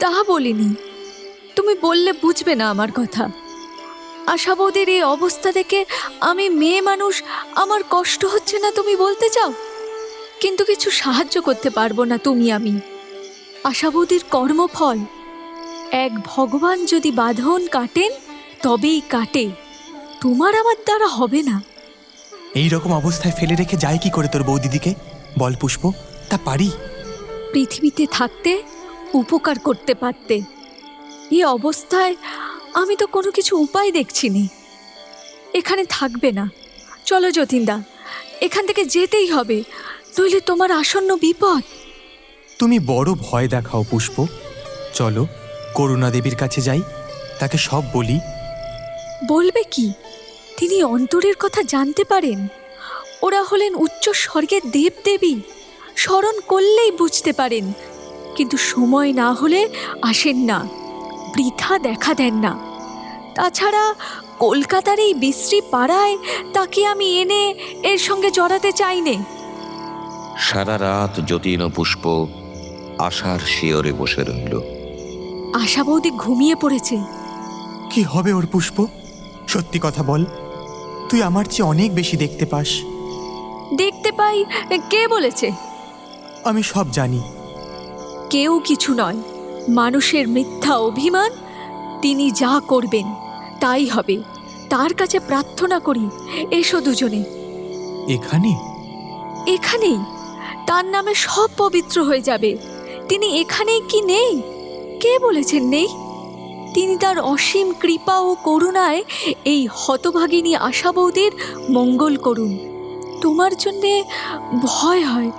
তা বলিনি, তুমি বললে বুঝবে না আমার কথা। আশা বৌদির এই অবস্থা দেখে আমি মেয়ে মানুষ, আমার কষ্ট হচ্ছে না তুমি বলতে চাও, কিন্তু কিছু সাহায্য করতে পারবো না তুমি আমি। আশা বৌদির কর্মফল, এক ভগবান যদি বাঁধন কাটেন তবেই কাটে, তোমার আমার দ্বারা হবে না। এই রকম অবস্থায় ফেলে রেখে যায় কি করে তোর বৌদিদিকে? বল পুষ্প, তা পারি? পৃথিবীতে থাকতে উপকার করতে পারতে, এই অবস্থায় আমি তো কোনো কিছু উপায় দেখছি নি। এখানে থাকবে না, চলো যতীনদা, এখান থেকে যেতেই হবে, নইলে তোমার আসন্ন বিপদ। তুমি বড় ভয় দেখাও পুষ্প। চলো করুণা দেবীর কাছে যাই, তাকে সব বলি? বলবে কি? তিনি অন্তরের কথা জানতে পারেন। ওরা হলেন উচ্চ স্বর্গের দেবদেবী, স্মরণ করলেই বুঝতে পারেন, কিন্তু সময় না হলে আসেন না, বৃথা দেখা দেন না। তাছাড়া কলকাতার এই বিশ্রী পাড়ায় তাকে আমি এনে এর সঙ্গে জড়াতে চাইনে। সারা রাত যতীন ও পুষ্প আশার শিয়রে বসে রইল। আশা বৌদি ঘুমিয়ে পড়েছে। কি হবে ওর পুষ্প? সত্যি কথা বল, তুই আমার চেয়ে অনেক বেশি দেখতে পাস। দেখতে পাই? কে বলেছে? আমি সব জানি। কেউ কিছু নয়, মানুষের মিথ্যা অভিমান। তিনি যা করবেন তাই হবে, তার কাছে প্রার্থনা করি। এসো দুজনে। এখানে? এখানেই তার নামে সব পবিত্র হয়ে যাবে। তিনি এখানেই কি নেই? কে বলেছেন নেই? তিনি তার অসীম কৃপা ও করুণায় এই হতভাগিনী আশা বৌদির মঙ্গল করুন। তোমার জন্যে ভয় হয়,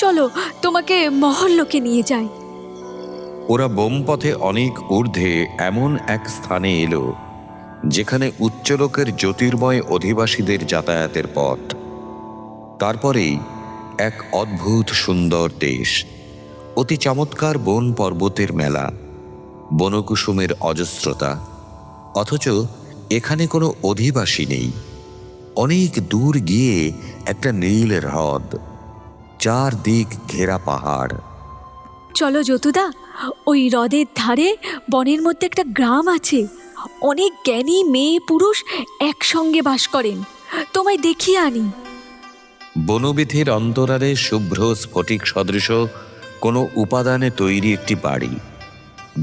চলো তোমাকে মহল্লোকে নিয়ে যাই। ওরা বোমপথে অনেক ঊর্ধ্বে এমন এক স্থানে এলো যেখানে উচ্চলোকের জ্যোতির্ময় অধিবাসীদের যাতায়াতের পথ। তারপরেই এক অদ্ভুত সুন্দর দেশ, অতি চমৎকার বন পর্বতের মেলা, বনকুসুমের অজস্রতা, অথচ এখানে কোনো অধিবাসী নেই। অনেক দূর গিয়ে একটা নীল হ্রদ, চারদিক ঘেরা পাহাড়। চলো যতুদা, ওই হ্রদের ধারে বনের মধ্যে একটা গ্রাম আছে। অনেক জ্ঞানী মেয়ে পুরুষ একসঙ্গে বাস করেন, তোমায় দেখিয়ে আনি। বনবিথির অন্তরালে শুভ্র স্ফটিক সদৃশ কোনো উপাদানে তৈরি একটি বাড়ি,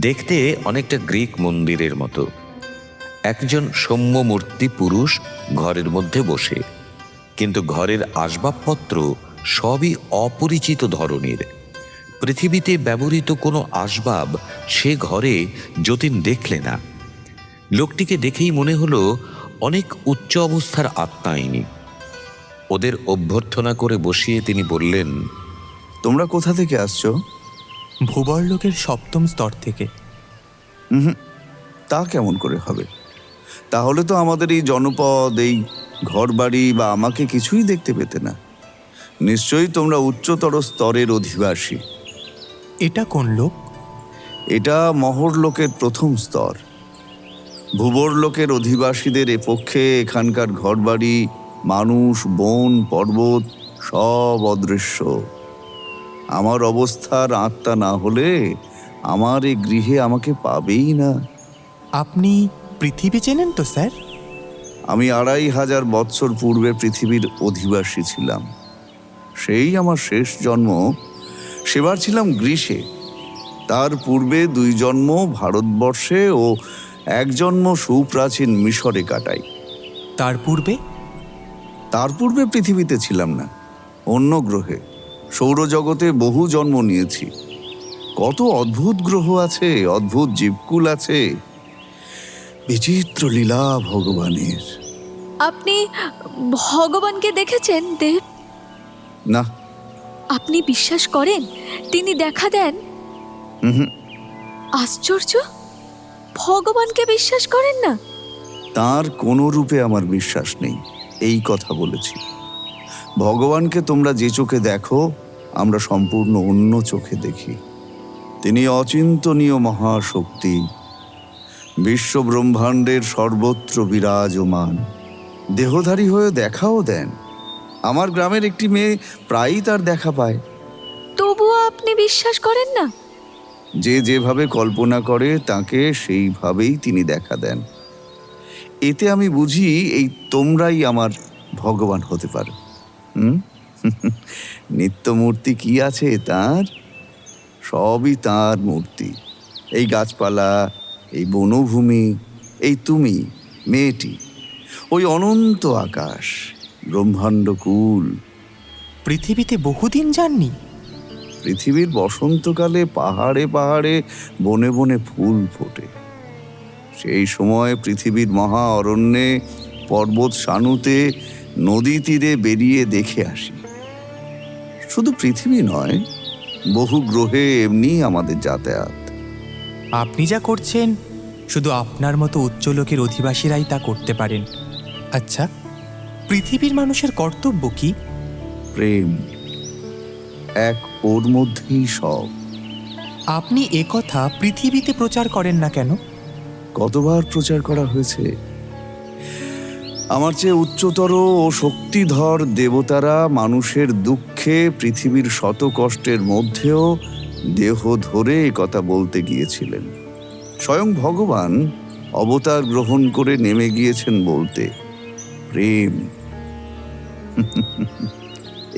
দেখতে অনেকটা গ্রিক মন্দিরের মতো। একজন সৌম্য মূর্তি পুরুষ ঘরের মধ্যে বসে, কিন্তু ঘরের আসবাবপত্র সবই অপরিচিত ধরনের। পৃথিবীতে ব্যবহৃত কোনো আসবাব সে ঘরে যতীন দেখলে না। লোকটিকে দেখেই মনে হলো অনেক উচ্চ অবস্থার আত্মা ইনি। ওদের অভ্যর্থনা করে বসিয়ে তিনি বললেন, তোমরা কোথা থেকে আসছো? ভূবরলোকের 7ম স্তর থেকে। তা কেমন করে হবে? তাহলে তো আমাদের এই জনপদ, এই ঘরবাড়ি বা আমাকে কিছুই দেখতে পেতে না। নিশ্চয়ই তোমরা উচ্চতর স্তরের অধিবাসী। এটা কোন লোক? এটা মহরলোকের 1ম স্তর। ভূবরলোকের অধিবাসীদের এ পক্ষে এখানকার ঘরবাড়ি, মানুষ, বন, পর্বত সব অদৃশ্য। আমার অবস্থার আত্মা না হলে আমার এই গৃহে আমাকে পাবেই না। আপনি পৃথিবী চেনেন তো স্যার? আমি 2500 বৎসর পূর্বে পৃথিবীর অধিবাসী ছিলাম। সেই আমার শেষ জন্ম। সেবার ছিলাম গ্রীসে। তার পূর্বে 2 জন্ম ভারতবর্ষে ও 1 জন্ম সুপ্রাচীন মিশরে কাটাই। তার পূর্বে পৃথিবীতে ছিলাম না, অন্য গ্রহে। সৌরজগতে বহু জন্ম নিয়েছি। কত অদ্ভুত গ্রহ আছে, অদ্ভুত জীবকুল আছে, বিচিত্র লীলা ভগবানের। আপনি ভগবানকে দেখেছেন দেব? না। আপনি বিশ্বাস করেন তিনি দেখা দেন? আশ্চর্য, ভগবানকে বিশ্বাস করেন না? তার কোনো রূপে আমার বিশ্বাস নেই, এই কথা বলেছি। ভগবানকে তোমরা যে চোখে দেখো, আমরা সম্পূর্ণ অন্য চোখে দেখি। তিনি অচিন্তনীয় মহাশক্তি, বিশ্ব ব্রহ্মাণ্ডের সর্বত্র বিরাজমান, দেহধারী হয়ে দেখাও দেন। আমার গ্রামের একটি মেয়ে প্রায়ই তার দেখা পায়। তবুও আপনি বিশ্বাস করেন না? যে যেভাবে কল্পনা করে তাকে সেইভাবেই তিনি দেখা দেন। এতে আমি বুঝি এই তোমরাই আমার ভগবান হতে পারো। নিত্যমূর্তি কি আছে তার? সবই তার মূর্তি। এই গাছপালা, এই বনভূমি, এই তুমি মেয়েটি, ওই অনন্ত আকাশ, ব্রহ্মাণ্ডকুল। পৃথিবীতে বহুদিন যাননি? পৃথিবীর বসন্তকালে পাহাড়ে পাহাড়ে, বনে বনে ফুল ফোটে। সেই সময় পৃথিবীর মহা অরণ্যে, পর্বত সানুতে, নদী তীরে বেরিয়ে দেখে আসি। শুধু পৃথিবী নয়, বহু গ্রহে এমনি আমাদের যাতায়াত। আপনি যা করছেন শুধু আপনার মতো উচ্চ লোকের অধিবাসীরাই তা করতে পারেন। আচ্ছা, পৃথিবীর মানুষের কর্তব্য কি? প্রেম এক, ওর মধ্যেই সব। আপনি একথা পৃথিবীতে প্রচার করেন না কেন? কতবার প্রচার করা হয়েছে। আমার চেয়ে উচ্চতর ও শক্তিধর দেবতারা মানুষের দুঃখে, পৃথিবীর শত কষ্টের মধ্যেও দেহ ধরে একথা বলতে গিয়েছিলেন। স্বয়ং ভগবান অবতার গ্রহণ করে নেমে গিয়েছেন বলতে, প্রেম।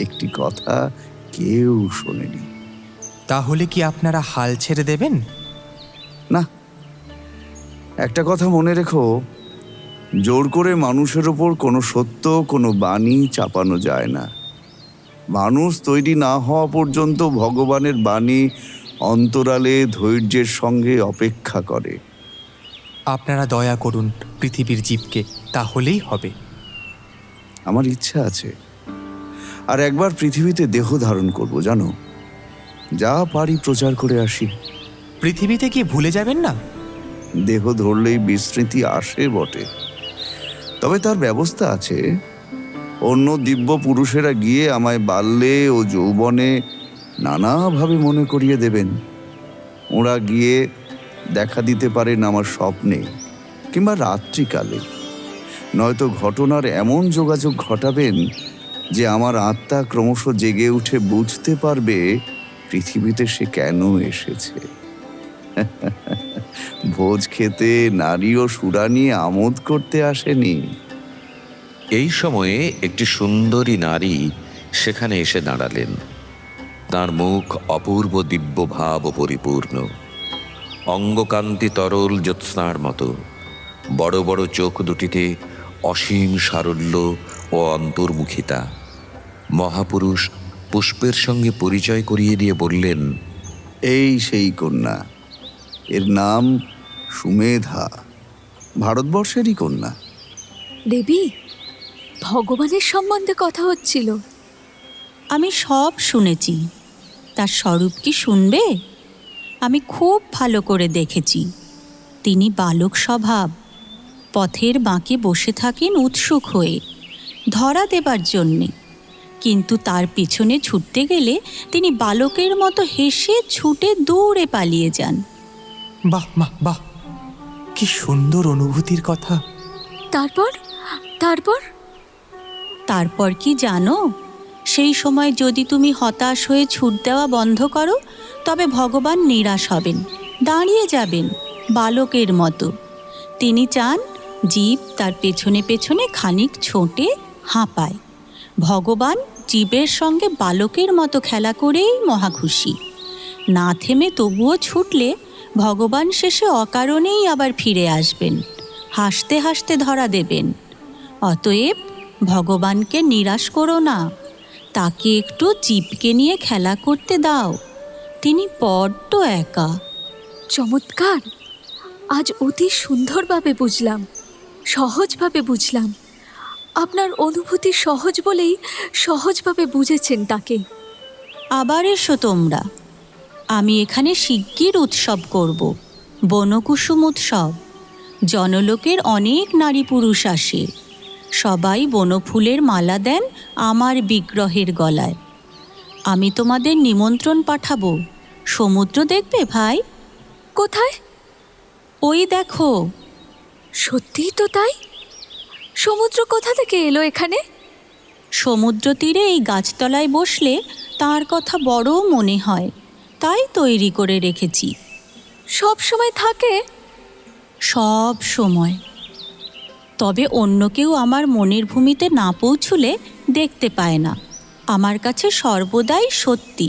একটি কথা কেউ শোনেনি। তাহলে কি আপনারা হাল ছেড়ে দেবেন? না, একটা কথা মনে রেখো, জোর করে মানুষের ওপর কোনো সত্য, কোনো বাণী চাপানো যায় না। মানুষ তৈরি না হওয়া পর্যন্ত ভগবানের বাণী অন্তরালে ধৈর্যের সঙ্গে অপেক্ষা করে। আপনারা দয়া করুন পৃথিবীর জীবকে, তাহলেই হবে। আমার ইচ্ছা আছে আর একবার পৃথিবীতে দেহ ধারণ করব, জানো। যা পারি প্রচার করে আসি। পৃথিবীতে কি ভুলে যাবেন না? দেহ ধরলেই বিস্মৃতি আসে বটে, তবে তার ব্যবস্থা আছে। অন্য দিব্য পুরুষেরা গিয়ে আমায় বাল্যে ও যৌবনে নানাভাবে মনে করিয়ে দেবেন। ওরা গিয়ে দেখা দিতে পারেন আমার স্বপ্নে কিংবা রাত্রিকালে, নয়তো ঘটনার এমন যোগাযোগ ঘটাবেন যে আমার আত্মা ক্রমশ জেগে উঠে বুঝতে পারবে পৃথিবীতে সে কেন এসেছে। ভোজ খেতে, নারী ও সুরা নিয়ে আমোদ করতে আসেনি। এই সময়ে একটি সুন্দরী নারী সেখানে এসে দাঁড়ালেন। তার মুখ অপূর্ব দিব্য ভাব ও পরিপূর্ণ, অঙ্গকান্তি তরল জ্যোৎস্নার মতো। বড় বড় চোখ দুটিতে অসীম সারল্য ও অন্তর্মুখিতা। মহাপুরুষ পুষ্পের সঙ্গে পরিচয় করিয়ে দিয়ে বললেন, এই সেই কন্যা, এর নাম সুমেধা, ভারতবর্ষেরই কন্যা। দেবী, ভগবানের সম্বন্ধে কথা হচ্ছিল। আমি সব শুনেছি, তার স্বরূপ কি শুনবে? আমি খুব ভালো করে দেখেছি। তিনি বালক স্বভাব, পথের বাঁকে বসে থাকেন উৎসুক হয়ে, ধরা দেবার জন্যে। কিন্তু তার পিছনে ছুটতে গেলে তিনি বালকের মতো হেসে ছুটে দূরে পালিয়ে যান। বাহ বাহ বাহ, কি সুন্দর অনুভূতির কথা। তারপর তারপর তারপর কি জানো? সেই সময় যদি তুমি হতাশ হয়ে ছুট দেওয়া বন্ধ করো, তবে ভগবান নিরাশ হবেন, দাঁড়িয়ে যাবেন বালকের মতো। তিনি চান জীব তার পেছনে পেছনে খানিক ছোটে হাঁপায়। ভগবান জীবের সঙ্গে বালকের মতো খেলা করেই মহাখুশি। না থেমে তবুও ছুটলে ভগবান শেষে অকারণেই আবার ফিরে আসবেন, হাসতে হাসতে ধরা দেবেন। অতএব ভগবানকে নিরাশ করো না, তাকে একটু জীবকে নিয়ে খেলা করতে দাও। তিনি বড্ড একা। চমৎকার! আজ অতি সুন্দরভাবে বুঝলাম, সহজভাবে বুঝলাম। আপনার অনুভূতি সহজ বলেই সহজভাবে বুঝেছেন তাকে। আবার এসো তোমরা, আমি এখানে শিগগির উৎসব করব, বনকুসুম উৎসব। জনলোকের অনেক নারী পুরুষ আসে, সবাই বনফুলের মালা দেন আমার বিগ্রহের গলায়। আমি তোমাদের নিমন্ত্রণ পাঠাবো। সমুদ্র দেখবে ভাই? কোথায়? ওই দেখো। সত্যিই তো তাই। সমুদ্র কোথা থেকে এলো এখানে? সমুদ্র তীরে এই গাছতলায় বসলে তার কথা বড় মনে হয়, তাই তৈরি করে রেখেছি। সব সময় থাকে? সব সময়। তবে অন্য কেউ আমার মনের ভূমিতে না পৌঁছলে দেখতে পায় না। আমার কাছে সর্বদাই সত্যি,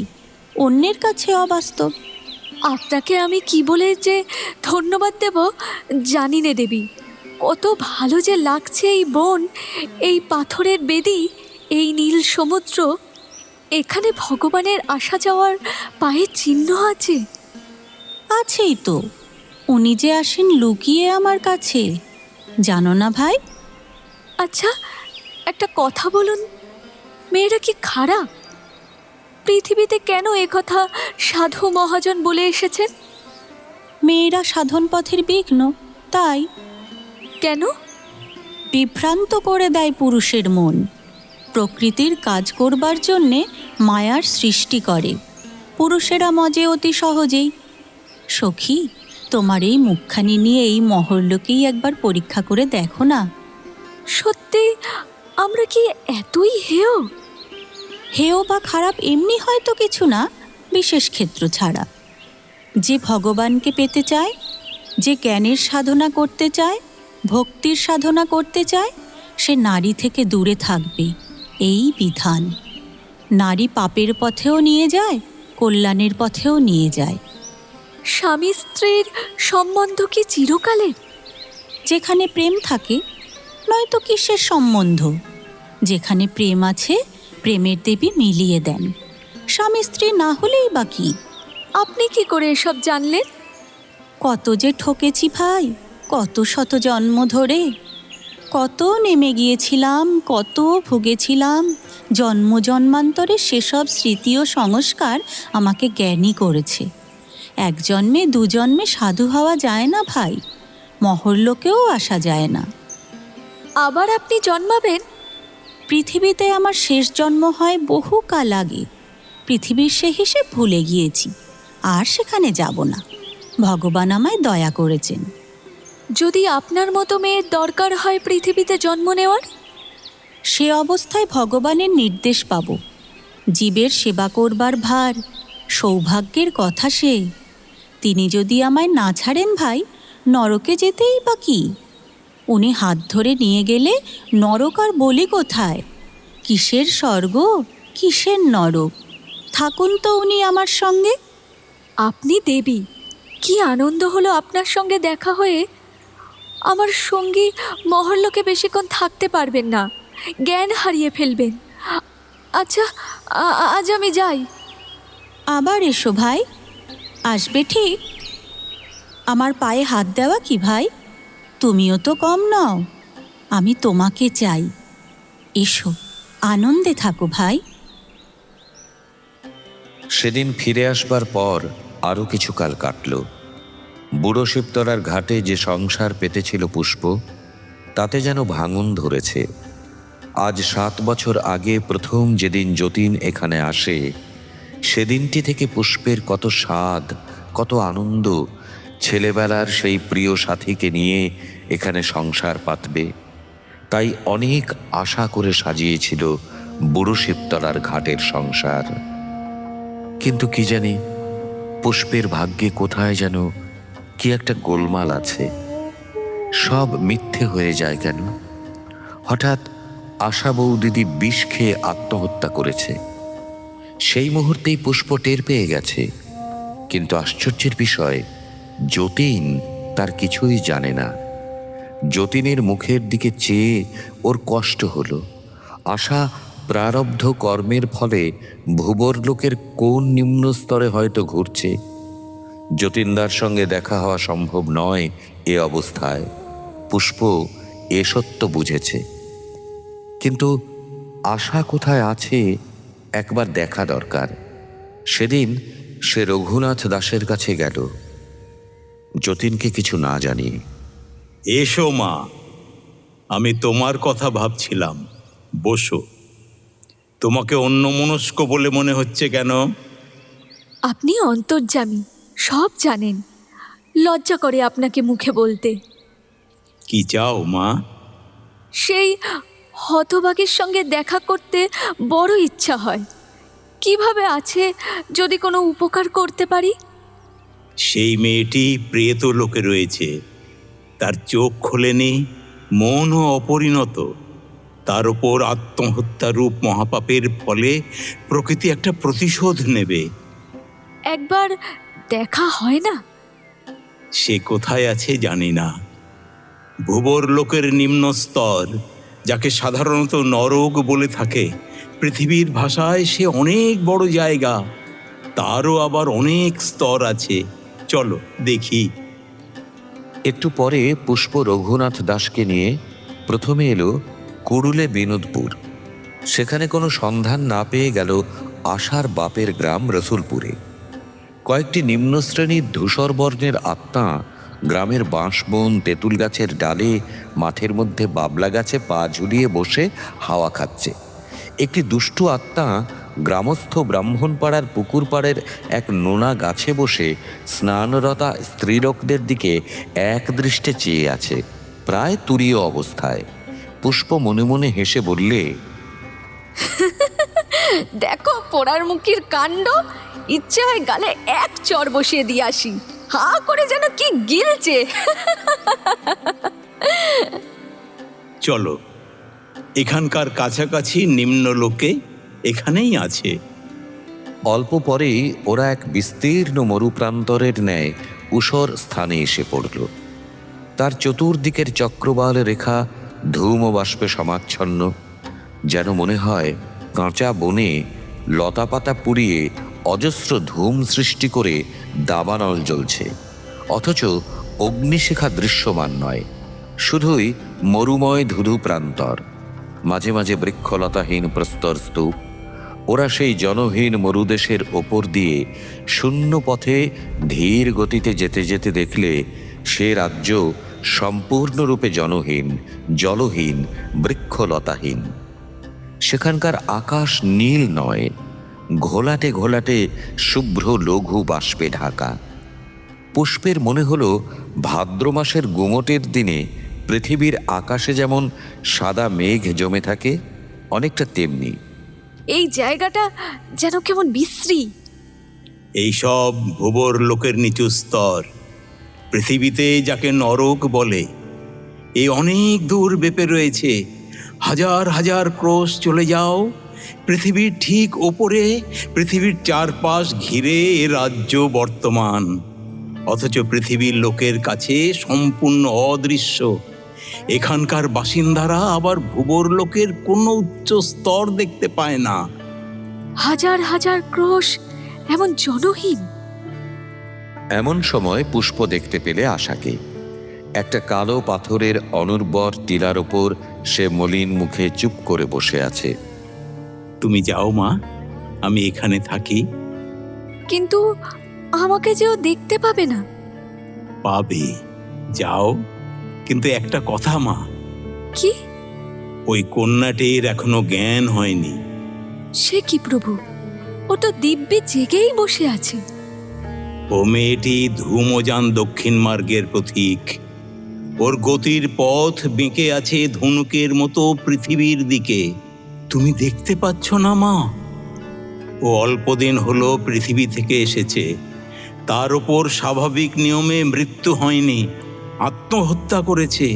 অন্যের কাছে অবাস্তব। আপনাকে আমি কি বলে যে ধন্যবাদ দেব জানি না দেবী। কত ভালো যে লাগছে এই বন, এই পাথরের বেদি, এই নীল সমুদ্র। এখানে ভগবানের আসা যাওয়ার পায়ের চিহ্ন আছে। আছেই তো, উনি যে আসেন লুকিয়ে আমার কাছে, জানো না ভাই? আচ্ছা, একটা কথা বলুন, মেয়েরা কি খারাপ? পৃথিবীতে কেন একথা সাধু মহাজন বলে এসেছেন? মেয়েরা সাধন পথের বিঘ্ন, তাই কেন? বিভ্রান্ত করে দেয় পুরুষের মন। প্রকৃতির কাজ করবার জন্যে মায়ার সৃষ্টি করে। পুরুষেরা মজে অতি সহজেই। সখী, তোমার এই মুখখানি নিয়ে এই মহল্যকেই একবার পরীক্ষা করে দেখো না। সত্যি আমরা কি এতই হেয়? হেয় বা খারাপ এমনি হয়তো কিছু না, বিশেষ ক্ষেত্র ছাড়া। যে ভগবানকে পেতে চায়, যে জ্ঞানের সাধনা করতে চায়, ভক্তির সাধনা করতে চায়, সে নারী থেকে দূরে থাকবে, এই বিধান। নারী পাপের পথেও নিয়ে যায়, কল্যাণের পথেও নিয়ে যায়। স্বামী স্ত্রীর সম্বন্ধ কি চিরকালের? যেখানে প্রেম থাকে, নয়তো কিসের সম্বন্ধ? যেখানে প্রেম আছে, প্রেমের দেবী মিলিয়ে দেন। স্বামী স্ত্রী না হলেই বা কি? আপনি কি করে এসব জানলেন? কত যে ঠকেছি ভাই, কত শত জন্ম ধরে। কত নেমে গিয়েছিলাম, কত ভুগেছিলাম। জন্ম জন্মান্তরে সেসব স্মৃতি ও সংস্কার আমাকে জ্ঞানী করেছে। এক জন্মে দু জন্মে সাধু হওয়া যায় না ভাই, মহল্যকেও আসা যায় না। আবার আপনি জন্মাবেন? পৃথিবীতে আমার শেষ জন্ম হয় বহু কাল আগে। পৃথিবীর সে হিসেব ভুলে গিয়েছি, আর সেখানে যাব না। ভগবান আমায় দয়া করেছেন। যদি আপনার মতো মেয়ের দরকার হয় পৃথিবীতে জন্ম নেওয়ার? সে অবস্থায় ভগবানের নির্দেশ পাব। জীবের সেবা করবার ভার, সৌভাগ্যের কথা সে। তিনি যদি আমায় না ছাড়েন ভাই, নরকে যেতেই বা কি? উনি হাত ধরে নিয়ে গেলে নরক আর বলি কোথায়? কিসের স্বর্গ, কিসের নরক? থাকুন তো উনি আমার সঙ্গে। আপনি দেবী, কি আনন্দ হলো আপনার সঙ্গে দেখা হয়ে। আমার সঙ্গী মহল্যকে বেশিক্ষণ থাকতে পারবেন না, জ্ঞান হারিয়ে ফেলবেন। আচ্ছা, আজ আমি যাই। আবার এসো ভাই, আসবে ঠিক। আমার পায়ে হাত দেওয়া কি ভাই? তুমিও তো কম নও। আমি তোমাকে চাই। এসো, আনন্দে থাকো ভাই। সেদিন ফিরে আসবার পর আরও কিছুকাল কাটল। বুড়ো শিবতলার ঘাটে যে সংসার পেতেছিল পুষ্প, তাতে যেন ভাঙন ধরেছে। আজ 7 বছর আগে প্রথম যেদিন যতীন এখানে আসে, সেদিনটি থেকে পুষ্পের কত স্বাদ, কত আনন্দ। ছেলেবেলার সেই প্রিয় সাথীকে নিয়ে এখানে সংসার পাতবে, তাই অনেক আশা করে সাজিয়েছিল বুড়ো শিবতলার ঘাটের সংসার। কিন্তু কি জানি, পুষ্পের ভাগ্যে কোথায় যেন কি একটা গোলমাল আছে। সব মিথ্যে হয়ে যায় কেন? হঠাৎ আশা বৌদিদি বিষ খেয়ে আত্মহত্যা করেছে। সেই মুহূর্তেই পুষ্প টের পেয়ে গেছে। কিন্তু আশ্চর্যের বিষয়, যতীন তার কিছুই জানে না। যতীনের মুখের দিকে চেয়ে ওর কষ্ট হলো। আশা প্রারব্ধ কর্মের ফলে ভুবর লোকের কোন নিম্ন স্তরে হয়তো ঘুরছে। যতীনদার সঙ্গে দেখা হওয়া সম্ভব নয় এ অবস্থায়। পুষ্প এ সত্য বুঝেছে, কিন্তু আশা কোথায় আছে একবার দেখা দরকার। সেদিন সে রঘুনাথ দাসের কাছে গেল, যতীনকে কিছু না জানিয়ে। এসো মা, আমি তোমার কথা ভাবছিলাম। বসো। তোমাকে অন্যমনস্ক বলে মনে হচ্ছে কেন? আপনি অন্তর্যামী, সব জানেন। লজ্জা করে আপনাকে মুখে বলতে। কি চাও মা? সেই হতভাগের সঙ্গে দেখা করতে বড় ইচ্ছা হয়। কিভাবে আছে, যদি কোনো উপকার করতে পারি। সেই মেয়েটি প্রেত লোকে রয়েছে। তার চোখ খোলেনি, মনও অপরিণত। তার ওপর আত্মহত্যা রূপ মহাপাপের ফলে প্রকৃতি একটা প্রতিশোধ নেবে। একবার দেখা হয় না? সে কোথায় আছে জানি না। ভুবর লোকের নিম্ন স্তর, যাকে সাধারণত নরক বলে থাকে, পৃথিবীর ভাষায় সে অনেক বড় জায়গা। তারও আবার অনেক স্তর আছে। চলো দেখি। একটু পরে পুষ্প রঘুনাথ দাসকে নিয়ে প্রথমে এলো কুড়ুলে বিনোদপুর। সেখানে কোনো সন্ধান না পেয়ে গেল আশার বাপের গ্রাম রসুলপুরে। কয়েকটি নিম্ন শ্রেণীর ধূসর বর্ণের আত্মা গ্রামের বাঁশবন, তেঁতুল গাছের ডালে, মাঠের মধ্যে বাবলা গাছে পা ঝুলিয়ে বসে হাওয়া খাচ্ছে। একটি দুষ্টু আত্মা গ্রামস্থ ব্রাহ্মণ পাড়ার পুকুর পাড়ের এক নোনা গাছে বসে স্নানরতা স্ত্রীলোকদের দিকে এক দৃষ্টে চেয়ে আছে, প্রায় তুরীয় অবস্থায়। পুষ্প মনে মনে হেসে বললে, দেখো পোড়ার মুখির কাণ্ড, ইচ্ছে হয় গালে এক চর বসিয়ে দিয়ে আসি, হা করে যেন কি গিলছে। চলো, এখানকার কাছাকাছি নিম্নলোকে এখানেই আছে। অল্প পরেই ওরা এক বিস্তীর্ণ মরুপ্রান্তরের ন্যায় ঊষর স্থানে এসে পড়ল। তার চতুর্দিকের চক্রবাল রেখা ধূম ও বাষ্পে সমাচ্ছন্ন, যেন মনে হয় কাঁচা বনে লতাপাতা পুড়িয়ে অজস্র ধূম সৃষ্টি করে দাবানল জ্বলছে, অথচ অগ্নিশিখা দৃশ্যমান নয়, শুধুই মরুময় ধুধু প্রান্তর, মাঝে মাঝে বৃক্ষলতাহীন প্রস্তর স্তূপ। ওরা সেই জনহীন মরুদেশের ওপর দিয়ে শূন্য পথে ধীর গতিতে যেতে যেতে দেখলে সে রাজ্য সম্পূর্ণরূপে জনহীন, জলহীন, বৃক্ষলতাহীন। সেখানকার আকাশ নীল নয়, ঘোলাটে ঘোলাটে শুভ্র লঘু বাষ্পে ঢাকা। পুষ্পের মনে হলো ভাদ্র মাসের গুমোটের দিনে পৃথিবীর আকাশে যেমন সাদা মেঘ জমে থাকে, অনেকটা তেমনি। এই জায়গাটা যেন কেমন বিশ্রী। এইসব ভুবর লোকের নিচু স্তর, পৃথিবীতে যাকে নরক বলে, এই অনেক দূর বেপে রয়েছে। হাজার হাজার ক্রোশ চলে যাও, পৃথিবীর ঠিক ওপরে, পৃথিবীর চারপাশ ঘিরে এ রাজ্য বর্তমান, অথচ পৃথিবীর লোকের কাছে সম্পূর্ণ অদৃশ্য। এখানকার বাসিন্দারা আবার ভুবর লোকের কোনো উচ্চ স্তর দেখতে পায় না। হাজার হাজার ক্রোশ, এমন জনহীন। এমন সময় পুষ্প দেখতে পেলে আশাকে। একটা কালো পাথরের অনুর্বর টিলার ওপর সে মলিন মুখে চুপ করে বসে আছে। তুমি যাও মা, আমি এখানে থাকি। কিন্তু আমাকে যেও দেখতে পাবে না। পাবে, যাও। কিন্তু একটা কথা মা, কি? ওই কন্যাটির এখনো জ্ঞান হয়নি। সে কি প্রভু, ও তো দিব্যি জেগেই বসে আছে। ও মেয়েটি ধূমযান দক্ষিণ মার্গের পথিক। ওর গতির পথ বেঁকে আছে ধনুকের মতো পৃথিবীর দিকে। তুমি দেখতে পাচ্ছ না মা? ও অল্পদিন হলো পৃথিবী থেকে এসেছে, তার উপর স্বাভাবিক নিয়মে মৃত্যু হয়নি, আত্মহত্যা করেছে।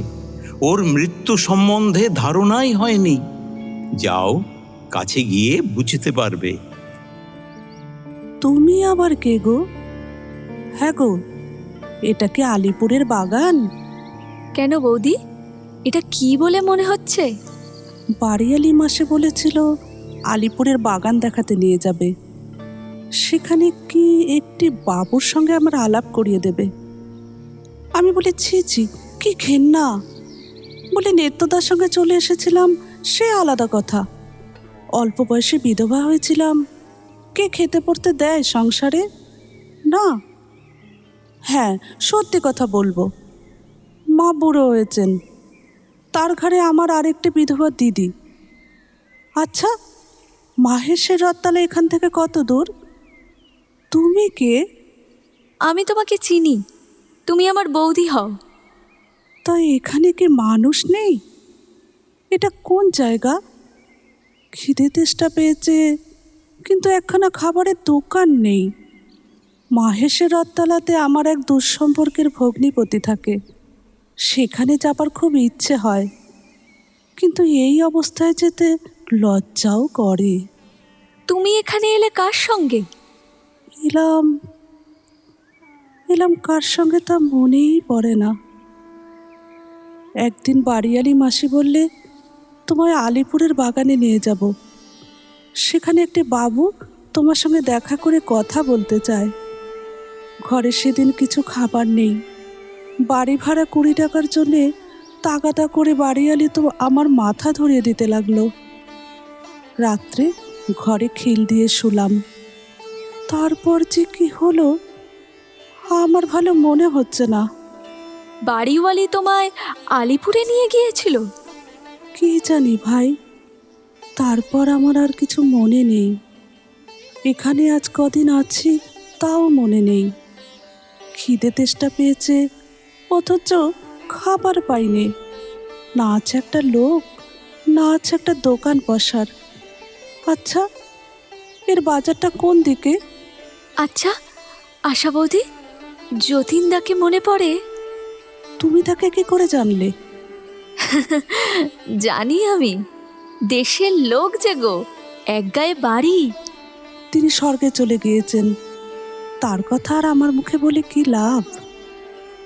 ওর মৃত্যু সম্বন্ধে ধারণাই হয়নি। যাও, কাছে গিয়ে বুঝতে পারবে। তুমি আবার কে গো? হ্যাঁ গো, এটা কি আলিপুরের বাগান? কেন বৌদি, এটা কি বলে মনে হচ্ছে? বাড়িয়ালি মাসে বলেছিল আলিপুরের বাগান দেখাতে নিয়ে যাবে, সেখানে কি একটি বাবুর সঙ্গে আমার আলাপ করিয়ে দেবে। আমি বলে ছি ছি, কি ঘেন্না। বলে নেত্যদার সঙ্গে চলে এসেছিলাম, সে আলাদা কথা। অল্প বয়সে বিধবা হয়েছিলাম, কে খেতে পড়তে দেয় সংসারে? না। হ্যাঁ, সত্যি কথা বলবো, মা বুড়ো হয়েছেন, তার ঘরে আমার আরেকটি বিধবা দিদি। আচ্ছা, মাহেশের রথতলা এখান থেকে কত দূর? তুমি কে? আমি তোমাকে চিনি, তুমি আমার বৌদি হও। তাই এখানে কি মানুষ নেই? এটা কোন জায়গা? খিদে তেষ্টা পেয়েছে, কিন্তু একখানা খাবারের দোকান নেই। মাহেশের রথতলাতে আমার এক দুঃসম্পর্কের ভগ্নিপতি থাকে, সেখানে যাবার খুব ইচ্ছে হয়, কিন্তু এই অবস্থায় যেতে লজ্জাও করে। তুমি এখানে এলে কার সঙ্গে? এলাম কার সঙ্গে তা মনেই পড়ে না। একদিন বাড়িয়ালি মাসি বললে তোমায় আলিপুরের বাগানে নিয়ে যাব, সেখানে একটি বাবু তোমার সঙ্গে দেখা করে কথা বলতে চায়। ঘরে সেদিন কিছু খাবার নেই, বাড়ি ভাড়া 20 টাকার জন্যে তাগাদা করে বাড়িয়ালি তো আমার মাথা ধরিয়ে দিতে লাগলো। রাত্রে ঘরে খিল দিয়ে শুলাম। তারপর যে কি হলো আমার ভালো মনে হচ্ছে না। বাড়িওয়ালি তোমায় আলিপুরে নিয়ে গিয়েছিল? কি জানি ভাই, তারপর আমার আর কিছু মনে নেই। এখানে আজ কদিন আছি তাও মনে নেই। খিদে তেষ্টা পেয়েছে, অথচ খাবার পাইনি। না আছে একটা লোক, না আছে একটা দোকান বসার। আচ্ছা, এর বাজারটা কোন দিকে? আচ্ছা আশা বৌদি, যতীনদাকে মনে পড়ে? তুমি তাকে কি করে জানলে? জানি আমি, দেশের লোক যে গো, এক গায়ে বাড়ি। তিনি স্বর্গে চলে গিয়েছেন, তার কথা আর আমার মুখে বলে কি লাভ?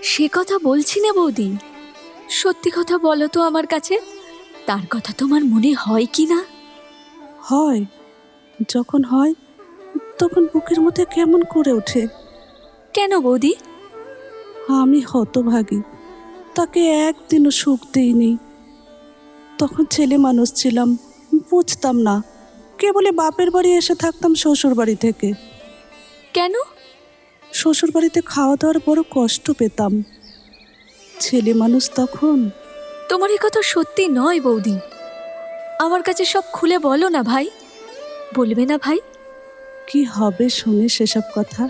সে কথা বলছি না বৌদি, সত্যি কথা বলো তো আমার কাছে, তার কথা তোমার মনে হয় কি না? হয়, যখন হয় তখন বুকের মধ্যে কেমন করে ওঠে। কেন বৌদি? আমি হতভাগী, তাকে একদিনও সুখ দিইনি। তখন ছেলে মানুষ ছিলাম, বুঝতাম না। কেবলে বাপের বাড়ি এসে থাকতাম শ্বশুর বাড়ি থেকে। কেন? শ্বশুর বাড়িতে খাওয়া দাওয়ার বড় কষ্ট পেতাম। ছেলে মানুষ তখন। তোমার এই কথা সত্যি নয় বৌদি, আমার কাছে সব খুলে বলো না ভাই, বলবে না ভাই? কি হবে শুনে সেসব কথা?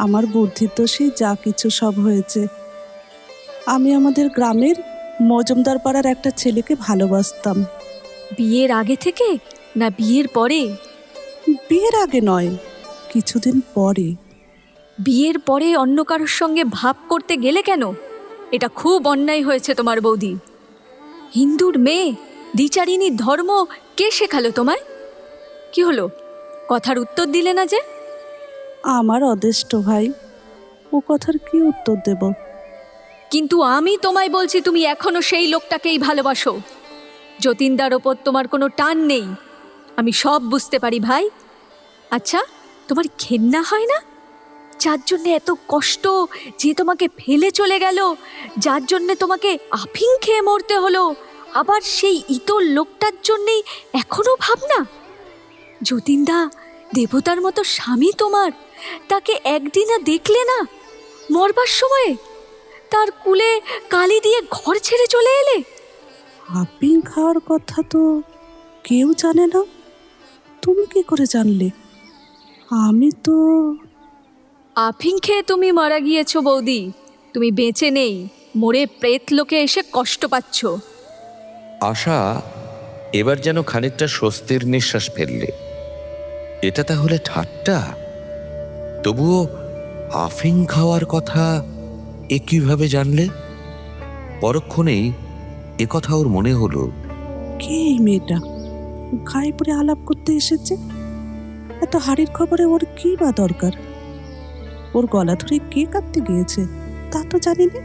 আমার বুদ্ধির দোষেই যা কিছু সব হয়েছে। আমি আমাদের গ্রামের মজুমদার পাড়ার একটা ছেলেকে ভালোবাসতাম। বিয়ের আগে থেকে না বিয়ের পরে? বিয়ের আগে নয়, কিছুদিন পরে। বিয়ের পরে অন্য কারোর সঙ্গে ভাব করতে গেলে কেন? এটা খুব অন্যায় হয়েছে তোমার বৌদি। হিন্দুর মেয়ে, দ্বিচারিণীর ধর্ম কে শেখালো তোমায়? কি হলো, কথার উত্তর দিলে না যে? আমার অদেষ্ট ভাই, ও কথার কি উত্তর দেব? কিন্তু আমি তোমায় বলছি, তুমি এখনো সেই লোকটাকেই ভালোবাসো। যতীনদার ওপর তোমার কোনো টান নেই, আমি সব বুঝতে পারি ভাই। আচ্ছা, তোমার ঘেন্না হয় না? যার জন্যে এত কষ্ট, যে তোমাকে ফেলে চলে গেল, যার জন্যে তোমাকে আফিং খেয়ে মরতে হলো, আবার সেই ইতর লোকটার জন্যেই এখনো ভাবনা? যতীনদা দেবতার মতো স্বামী তোমার, তাকে একদিনও দেখলে না? মরবার সময়ে তার কুলে কালি দিয়ে ঘর ছেড়ে চলে এলে। আপিং খাওয়ার কথা তো কেউ জানে না, তুমি কি করে জানলে? আমি তো... আফিং খেয়ে তুমি মারা গিয়েছো বৌদি, তুমি বেঁচে নেই, মরে প্রেত লোকে এসে কষ্ট পাচ্ছ। আশা এবার যেন খানিকটা স্বস্তির নিঃশ্বাস ফেললে। এটা তাহলে ঠাট্টা? তবুও আফিং খাওয়ার কথা এ কিভাবে জানলে? পরক্ষণেই এ কথা ওর মনে হলো, কে এই মেয়েটা গায়ে পড়ে আলাপ করতে এসেছে? এত হাড়ির খবরে ওর কি বা দরকার? ওর গলা ধরে কে কাঁদতে গিয়েছে তা তো জানি না।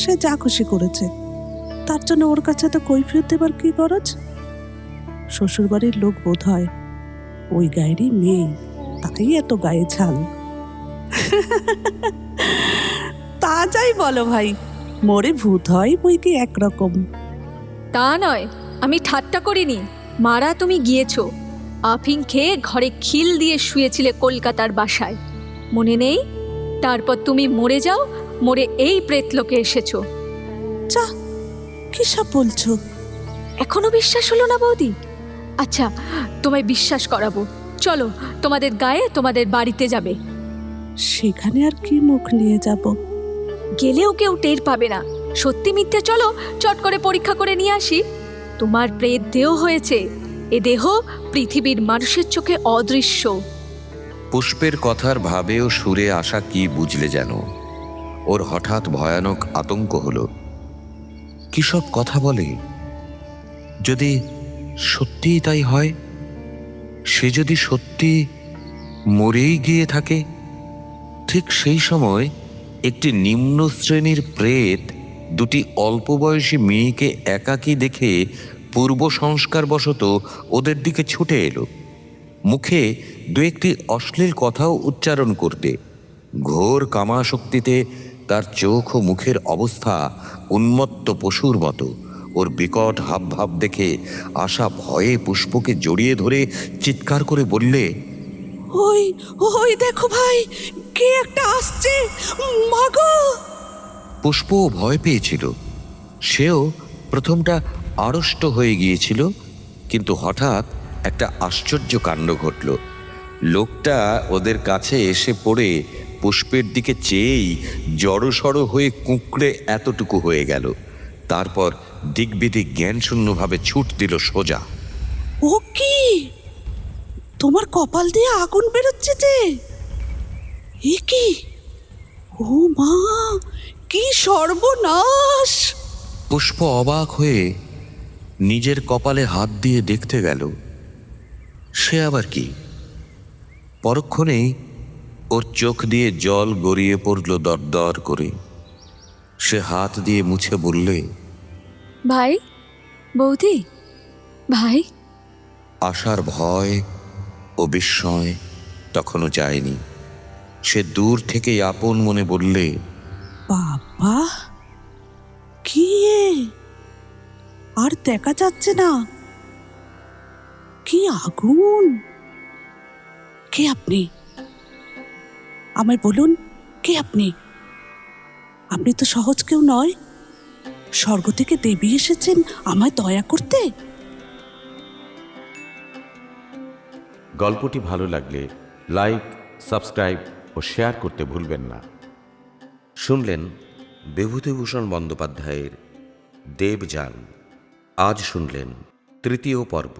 সে যা খুশি করেছে, তার জন্য ওর কাছে তো কৈফিয়ত দেবার কি গরজ? শ্বশুরবাড়ির লোক বোধ হয়, ওই গায়েরই মেয়ে, তাই এত গায়ে ঝাল। তা যাই বলো ভাই, মরে ভূত হয় বই কি একরকম। তা নয়, আমি ঠাট্টা করিনি। মারা তুমি গিয়েছো, আফিং খেয়ে ঘরে খিল দিয়ে শুয়েছিলে কলকাতার বাসায়, মনে নেই? তারপর তুমি মরে যাও, মরে এই প্রেতলোকে এসেছো। যা, কি সব বলছো? এখনো বিশ্বাস হলো না বৌদি? আচ্ছা, তোমায় বিশ্বাস করাবো, চলো তোমাদের গায়ে, তোমাদের বাড়িতে যাবে। সেখানে আর কি মুখ নিয়ে যাব? গেলেও কেউ টের পাবে না। সত্যি মিথ্যে চলো চট করে পরীক্ষা করে নিয়ে আসি। তোমার প্রেত দেহ হয়েছে, এ দেহ পৃথিবীর মানুষের চোখে অদৃশ্য। পুষ্পের কথার ভাবে ও সুরে আশা কি বুঝলে যেন। ওর হঠাৎ ভয়ানক আতঙ্ক হলো। কি সব কথা বলে? যদি সত্যিই তাই হয়, সে যদি সত্যি মরেই গিয়ে থাকে, ঠিক সেই সময় একটি নিম্ন শ্রেণীর প্রেত দুটি অল্প বয়সী মেয়েকে একাকী দেখে পূর্ব সংস্কারবশত ওদের দিকে ছুটে এলো, মুখে দু একটি অশ্লীল কথাও উচ্চারণ করতে। ঘোর কামাশক্তিতে তার চোখ ও মুখের অবস্থা উন্মত্ত পশুর মতো। ওর বিকট হাবভাব দেখে আশা ভয়ে পুষ্পকে জড়িয়ে ধরে চিৎকার করে বললে, ওই ওই দেখো ভাই, কে একটা আসছে, মাগো! পুষ্পও ভয় পেয়েছিল। সেও প্রথমটা আড়ষ্ট হয়ে গিয়েছিল, কিন্তু হঠাৎ একটা আশ্চর্য কাণ্ড ঘটল। লোকটা ওদের কাছে এসে পড়ে পুষ্পের দিকে চেয়েই জড়সড় হয়ে কুঁকড়ে এতটুকু হয়ে গেল। তারপর দিকবিদিক জ্ঞানশূন্যভাবে ছুট দিল সোজা। ও কি, তোমার কপাল দিয়ে আগুন বেরোচ্ছে যে! এ কি! ও মা, কি সর্বনাশ! পুষ্প অবাক হয়ে নিজের কপালে হাত দিয়ে দেখতে গেল। সে আবার কি! পরক্ষণেই ওর চোখ দিয়ে জল গড়িয়ে পড়ল দরদর করে। সে হাত দিয়ে মুছে বললে, ভাই, বৌদি, ভাই। আশার ভয় ও বিস্ময় তখনও যায়নি। সে দূর থেকেই আপন মনে বললে, বাবা, কি এ? আর দেখা যাচ্ছে না। কি আগুন! কে আপনি? আমায় বলুন, কে আপনি? আপনি তো সহজ কেউ নয়। স্বর্গ থেকে দেবী এসেছেন আমায় দয়া করতে। গল্পটি ভালো লাগলে লাইক, সাবস্ক্রাইব ও শেয়ার করতে ভুলবেন না। শুনলেন বিভূতিভূষণ বন্দ্যোপাধ্যায়ের দেবযান। আজ শুনলেন তৃতীয় পর্ব।